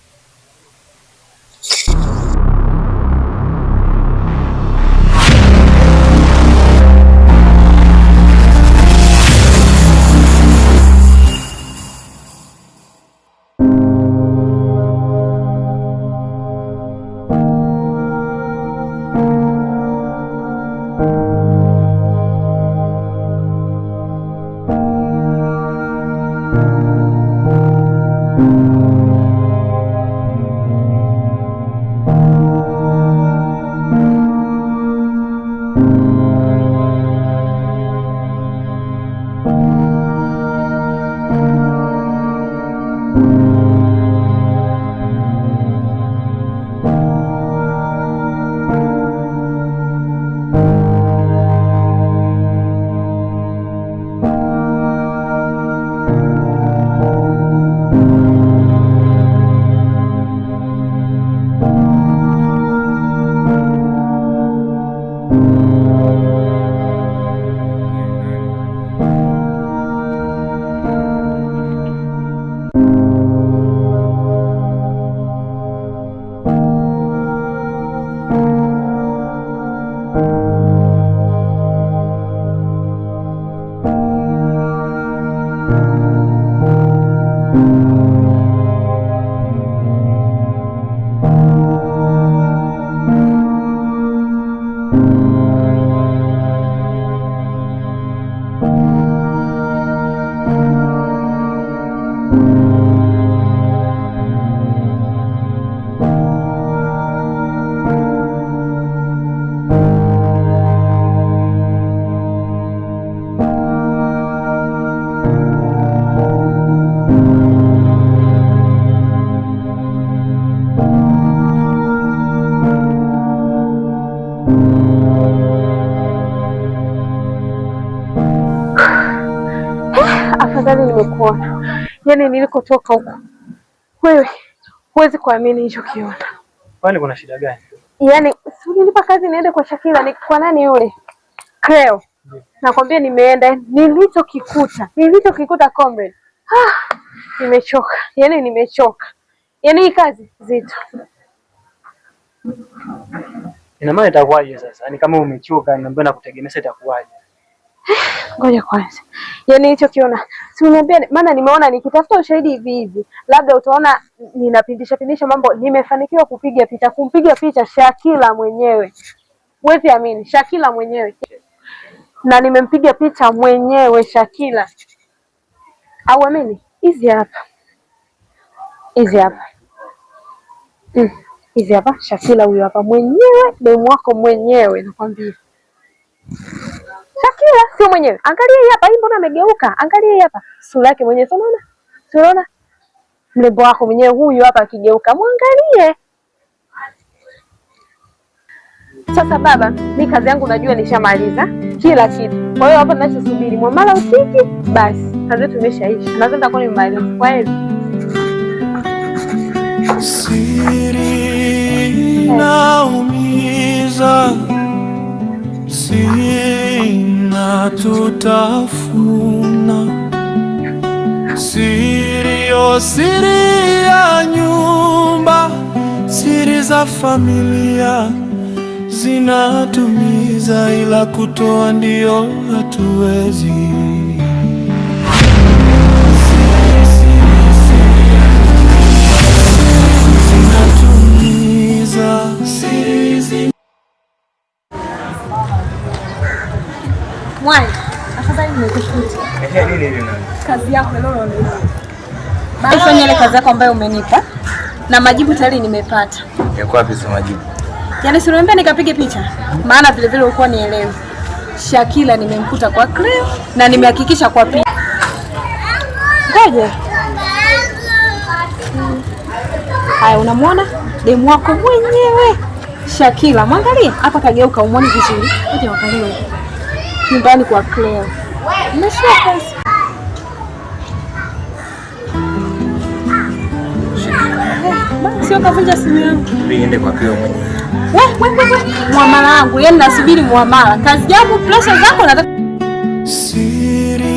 Afadhali nimekuona. Yaani nilikotoka huko. Wewe huwezi kuamini hicho kiona. Kwani kuna shida gani? Yaani ulinipa kazi niende kwa Shakila, ni kwa nani yule? Cleo. Nakwambia nimeenda, nilichokikuta comrade. Nimechoka. Yaani nimechoka. Yaani hii kazi zito. Ina maana itakuwaje sasa? Yaani kama umechoka na mbona kutegemea itakuwaje? Ngoja kwanza. Yaani hicho kiona. Si uniambia, maana nimeona nikitafuta ushahidi hivi. Labda utaona ninapindisha mambo. Nimefanikiwa kumpiga picha Shakila mwenyewe. Huwezi amini, Shakila mwenyewe. Na nimempiga picha mwenyewe Shakila. Au amini? Hizi hapa. Hizi hapa Shakila huyo hapa mwenyewe, demu wako mwenyewe nakwambia. Shakila sio mwenyewe. Angalia hii hapa, hii mbona amegeuka? Angalia hii hapa. Sura yake mwenyewe unaona? Unaona? Mlembo wako mwenyewe huyu hapa akigeuka. Muangalie. Sasa baba, mimi kazi yangu najua nishamaliza kila kitu. Kwa hiyo hapa ninachosubiri mwamala usiki, basi kazi yetu imeshaisha. Nadhani nitakuwa nimemaliza. Kwa hiyo siri naumiza, sina tutafuna, siri ya nyumba, siri za familia zinatumiza, ila kutoa ndio hatuwezi. Mwai, afadhali nimekushuti. Nini nani? Kazi yako leo ndio. Baada ya ile kazi yako ambayo umenipa na majibu tayari nimepata. Yako wapi sio majibu? Yaani si niambia nikapige picha. Maana vile vile ulikuwa nielewe. Shakila nimemkuta kwa Cleo na nimehakikisha kwa picha. Ngoja. Haya, unamwona? Demu wako mwenyewe. Shakila, mwangalie hapa kageuka, umwone vizuri. Ngoja angalie. Nyumbani kwa Cleo. Umeshaka. Sio kavunja simu yangu. Niende kwa Cleo mwenyewe. Wewe. Muamala wangu, yeye nasubiri muamala. Kazi yangu pressure zako nataka. Siri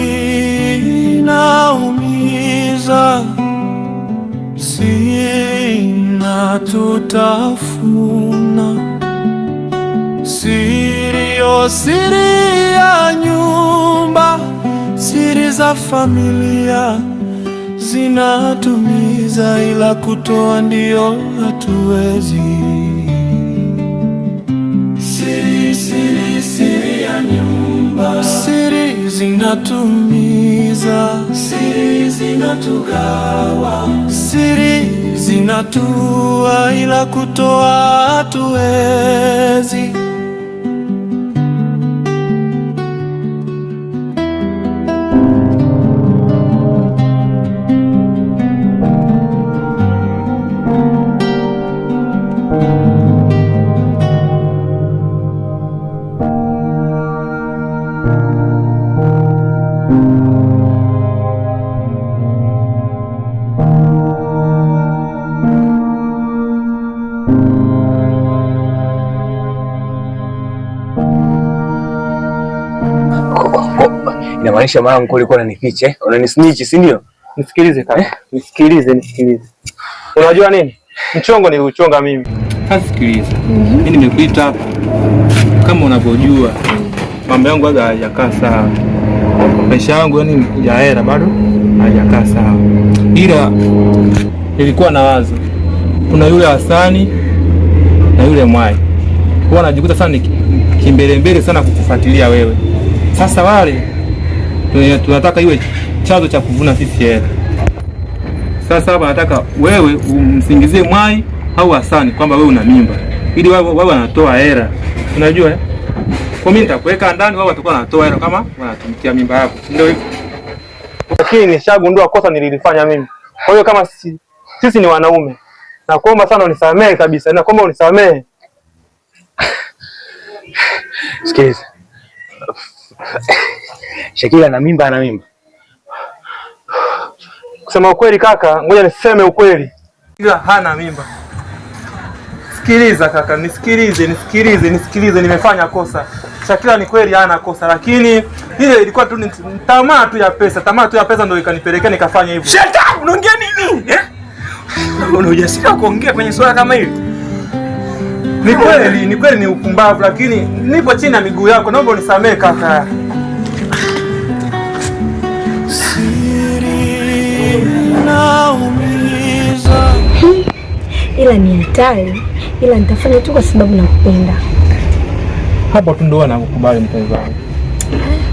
naumiza, zinatutafuna. Siri, oh siri ya nyumba, siri za familia zinatumiza, ila kutoa ndio hatuwezi. Siri, siri, siri ya nyumba, siri zinatumiza, siri zinatugawa, siri zinatua, ila kutoa hatuwezi. Inamaanisha mwanangu ulikuwa unanificha, unanisnitch, si ndio? Nisikilize kaka. Nisikilize. Unajua nini? Mchongo niliuchonga mimi. Sikiliza. Mimi nimekuita hapa. Kama unavyojua mambo yangu bado hayajakaa sawa. Maisha yangu yani ya hera bado hayajakaa sawa. Ila nilikuwa na wazo. Kuna yule Hasani na yule Mwai. Huwa najikuta sana kimbele sana kukufuatilia wewe. Sasa wale tunataka iwe chanzo cha kuvuna sisi hela. Sasa hapa nataka wewe umsingizie Mwai au Hasani kwamba wewe una mimba, ili wao wanatoa hela. Unajua kwa mimi nitakuweka ndani, wao watakuwa wanatoa hela kama wanatumikia mimba yako, ndio hivyo. Lakini nishagundua kosa nililifanya mimi. Kwa hiyo kama sisi ni wanaume, nakuomba sana unisamehe kabisa, nakuomba unisamehe. Sikiliza. Shakila ana mimba, Kusema ukweli kaka, ngoja niseme ukweli. Ila hana mimba. Sikiliza kaka, nisikilize, nimefanya kosa. Shakila ni kweli hana kosa, lakini ile ilikuwa tu tamaa tu ya pesa ndio ikanipelekea nikafanya hivyo. Shut up, unaongea nini? Una ujasiri wa kuongea kwenye swala kama hili? Ni kweli ni upumbavu, lakini nipo chini ya miguu yako, naomba unisamehe kaka. Ila ni hatari, ila nitafanya tu kwa sababu nakupenda. Hapo tu ndio nakukubali mpenzi wangu.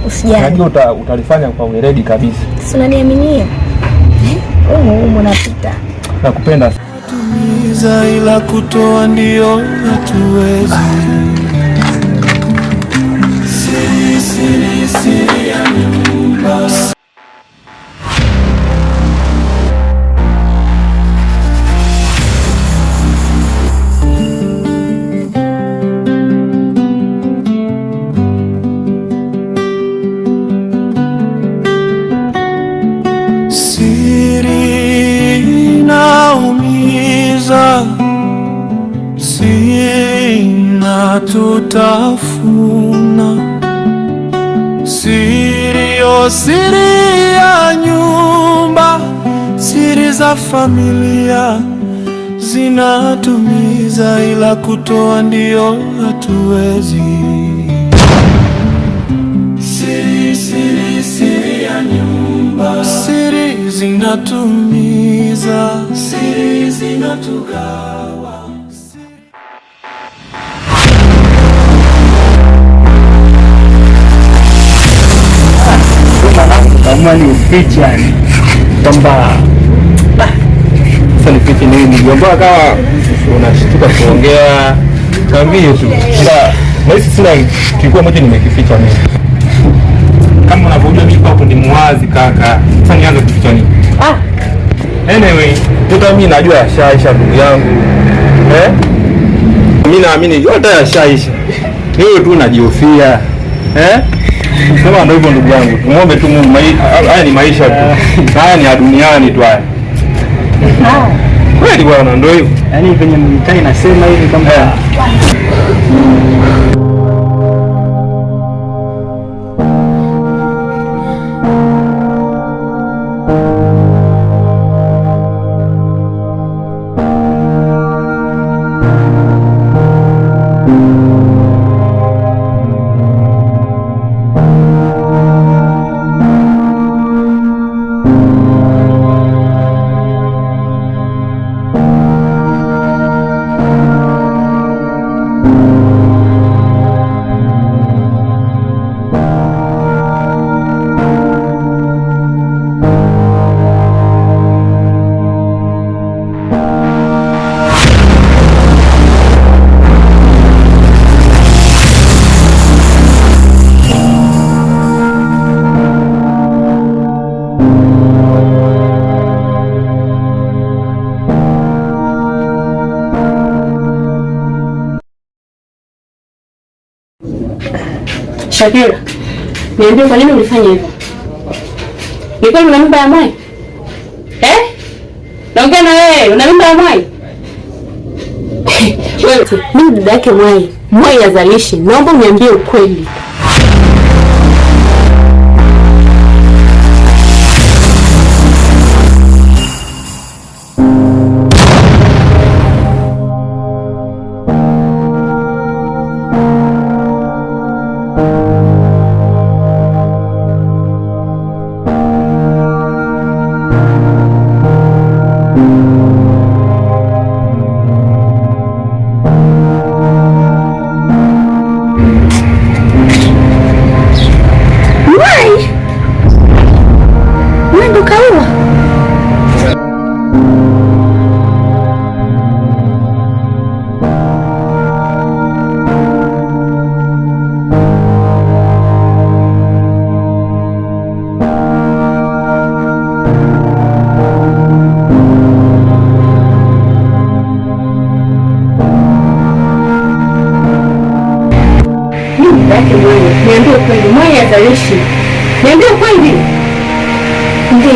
Usijali. Najua utalifanya kwa weledi kabisa. Si unaniaminia? Napita. Nakupenda. Tumiza, ila kutoa ndio hatuwezi. Siri, siri, siri ya nyumba. Tutafuna siri, oh siri ya nyumba, siri za familia zinatumiza, ila kutoa ndio hatuwezi. Siri, siri, siri ya nyumba, siri zinatumiza, siri zinatugawa. Kama ni picha kwamba sasa nifiche nini, niomba kama unashtuka kuongea kaambie tu. Sasa sina kilikuwa moja nimekificha mimi. Kama unavyojua mimi kwa kundi muwazi kaka. Sasa nianze kuficha nini? Anyway, tuta mimi najua yashaisha ndugu yangu. Mimi naamini yote yashaisha. Wewe tu unajihofia. Sema ndio hivyo ndugu yangu. Muombe tu Mungu, haya ni maisha tu. Haya ni ya duniani tu haya. Kweli bwana, ndio hivyo. Yaani kwenye mtani nasema hivi kama Shakira, niambie kwa nini ulifanya hivyo? Ni kweli una mimba ya Mwai? Naongea na wewe, una mimba ya Mwai? Wewe, mimi dada yake Mwai. Mwai azalishi. Naomba uniambie ukweli. Niambie kweli, Mwai azalishi. Niambie kweli. Ndio.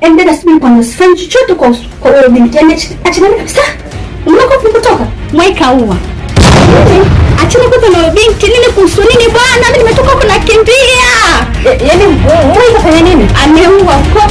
Endea simu kwa usifanye chochote kwa binti. Achana kabisa. Unakofu kutoka. Mwai kaua. Achana kwanza na binti, nini kuhusu nini bwana? Mimi nimetoka huko nakimbia. Yaani Mwai kafanya nini? Ameua kwa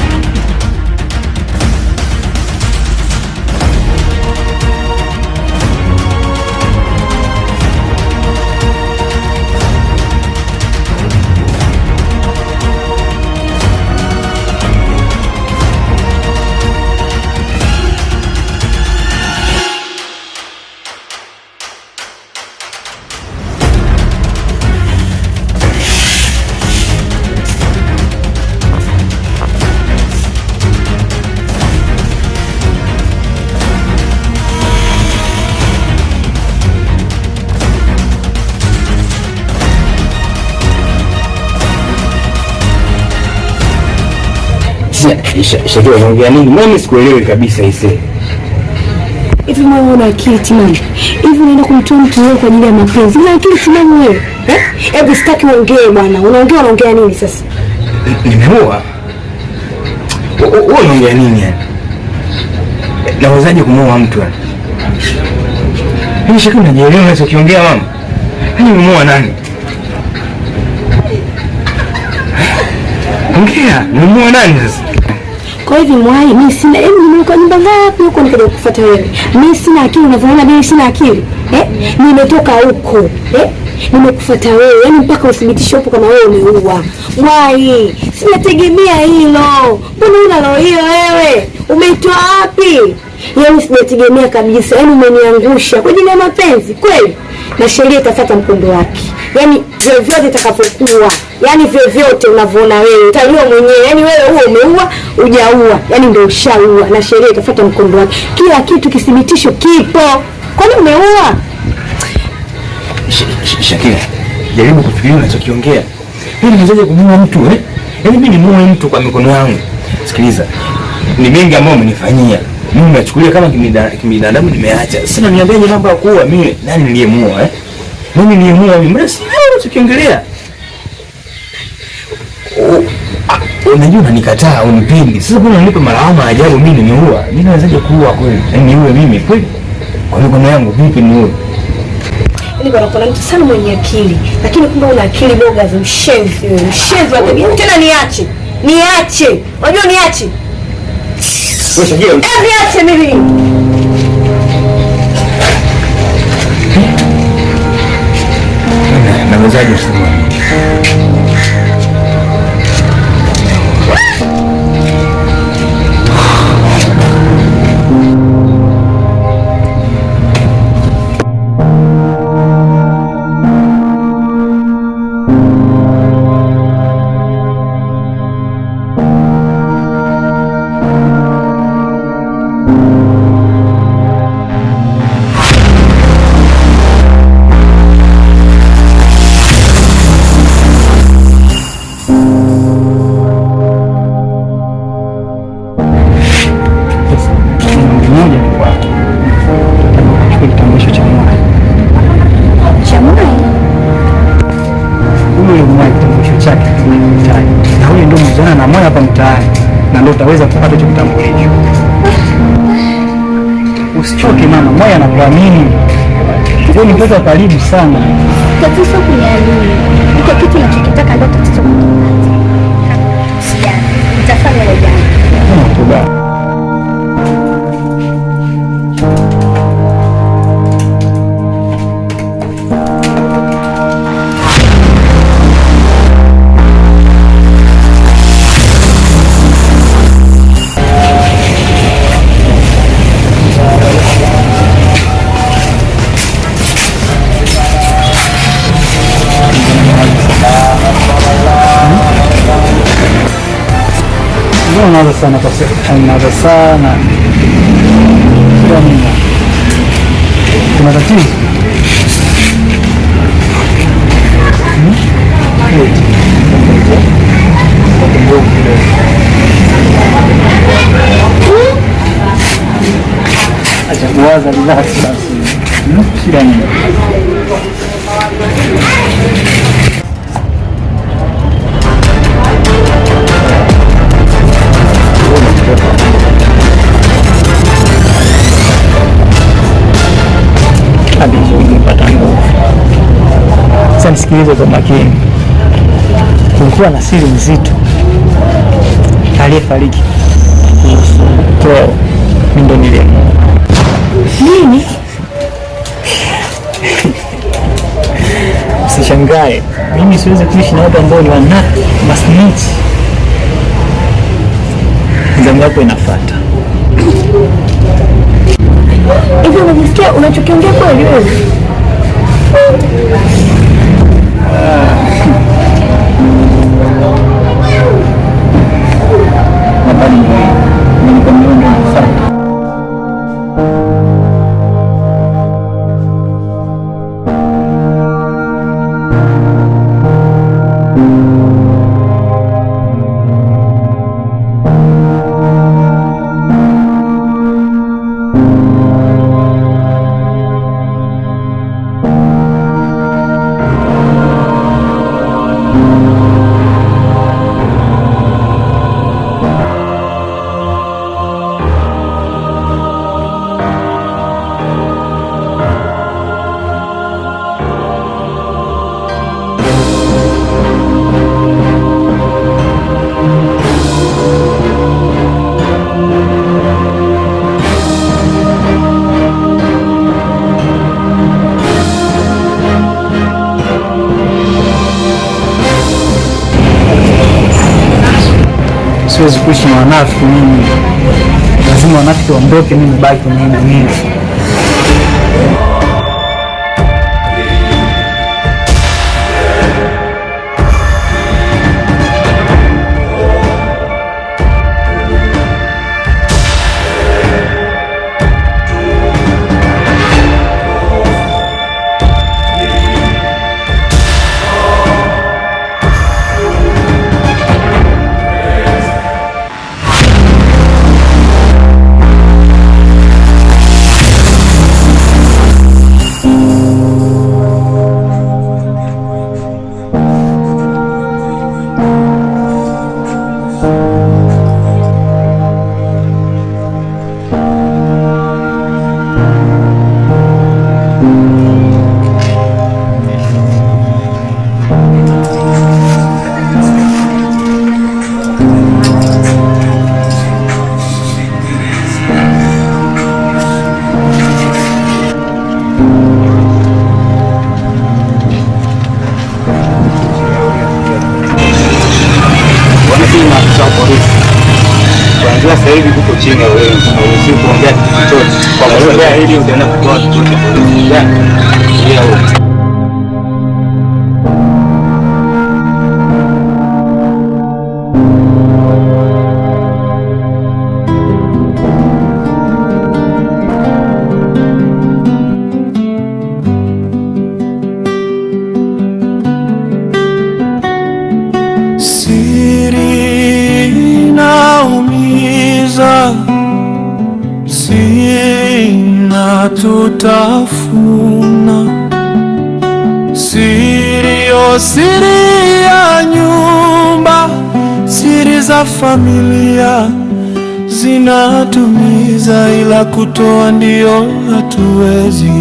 Shakira, unaongea nini? Mimi sikuelewi kabisa hisi. Hivi wewe una akili timamu? Hivi unaenda kumtoa mtu wewe kwa ajili ya mapenzi? Una akili timamu wewe? Hebu sitaki uongee bwana. Unaongea nini sasa? Nimeua. Wewe unaongea nini yani? Nawezaje kumuua mtu yani? Mimi Shakira, unajielewa unachokiongea mama? Mimi nimemuua nani? Ongea, nimemuua nani sasa? Kwa hivyo Mwai, mimi sina nimekuwa nyumba ngapi huko nikaja kufuata wewe. Mimi sina akili, unavyoona mimi sina akili. Nimetoka huko. Nimekufuata wewe. Yaani mpaka uthibitishe hapo kama wewe umeua. Mwai, sinategemea hilo. Mbona una roho hiyo wewe? Umeitoa wapi? Yaani sijategemea kabisa. Yaani umeniangusha kwa ajili ya mapenzi kweli? Na sheria itafuata mkondo wake. Yaani vyovyote itakapokuwa, yaani vyovyote unavyoona wewe utaliwa mwenyewe. Yaani wewe huo umeua, hujaua, yaani ndio ushaua na sheria itafuata mkondo wake. Kila kitu kithibitisho kipo. Kwani umeua? Shakira, jaribu kufikiria unachokiongea. Mimi nimezaje kumuua mtu Yaani mimi nimuue mtu kwa mikono yangu. Sikiliza. Ni mengi ambayo umenifanyia. Mimi nachukulia kama kibinadamu nimeacha. Sasa niambiaje mambo ya kuua mimi? Nani niliyemuua Mimi niliyemuua mimi. Mbona si wewe unachokiongelea? Unajua unanikataa, unipendi. Sasa mbona unanipa malawama ajabu mimi nimeua? Mimi nawezaje kuua kweli? Yaani niue mimi kweli? Kwa mikono yangu vipi niue? Yaani kuna mtu sana mwenye akili, lakini kumbe una akili boga za mshenzi wewe. Mshenzi wa tabia. Tena niache. Unajua niache? Wewe Shakira. Niache mimi. Nawezaje kusema? yule mmoja kitambulisho chake mtaani, na huyu ndio mzana na moyo hapa mtaani, na ndio utaweza kupata hicho kitambulisho. Usichoke mama, moyo anakuamini. Ndio ni mtoto karibu sana. Tatizo kuniamini. Iko kitu nachokitaka ndio tatizo kunipata. Sijana, nitafanya ile jambo. Unaanza sana kwa sababu unaanza sana. Kwa nini? Kuna tatizo? Acha kuwaza, relax basi. Shida nini? Sasa nisikilize kwa makini. Kulikuwa na siri nzito aliyefariki kuhusu Cleo, mimi ndo niliamua. Nini? Usishangae, mimi siwezi kuishi na watu ambao ni wanafiki, masnichi. Zamu yako inafuata. Hivi unajisikia unachokiongea kweli wewe? Siwezi kuishi na wanafiki mimi. Lazima wanafiki waondoke, mimi nibaki kwenye dunia. Kuanzia sasa hivi kuko chini ya wewe, hauwezi kuongea kitu chochote. Kwa kuongea hili utaenda kutoa chochote polisi. Ndio wewe. Tutafuna siri siri ya nyumba, siri za familia zinatumiza, ila kutoa ndio hatuwezi.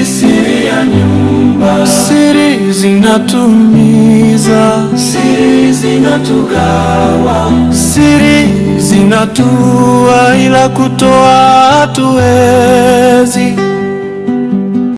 Siri ya nyumba, siri zinatumiza, siri zinatugawa, siri zinatua, ila kutoa hatuwezi.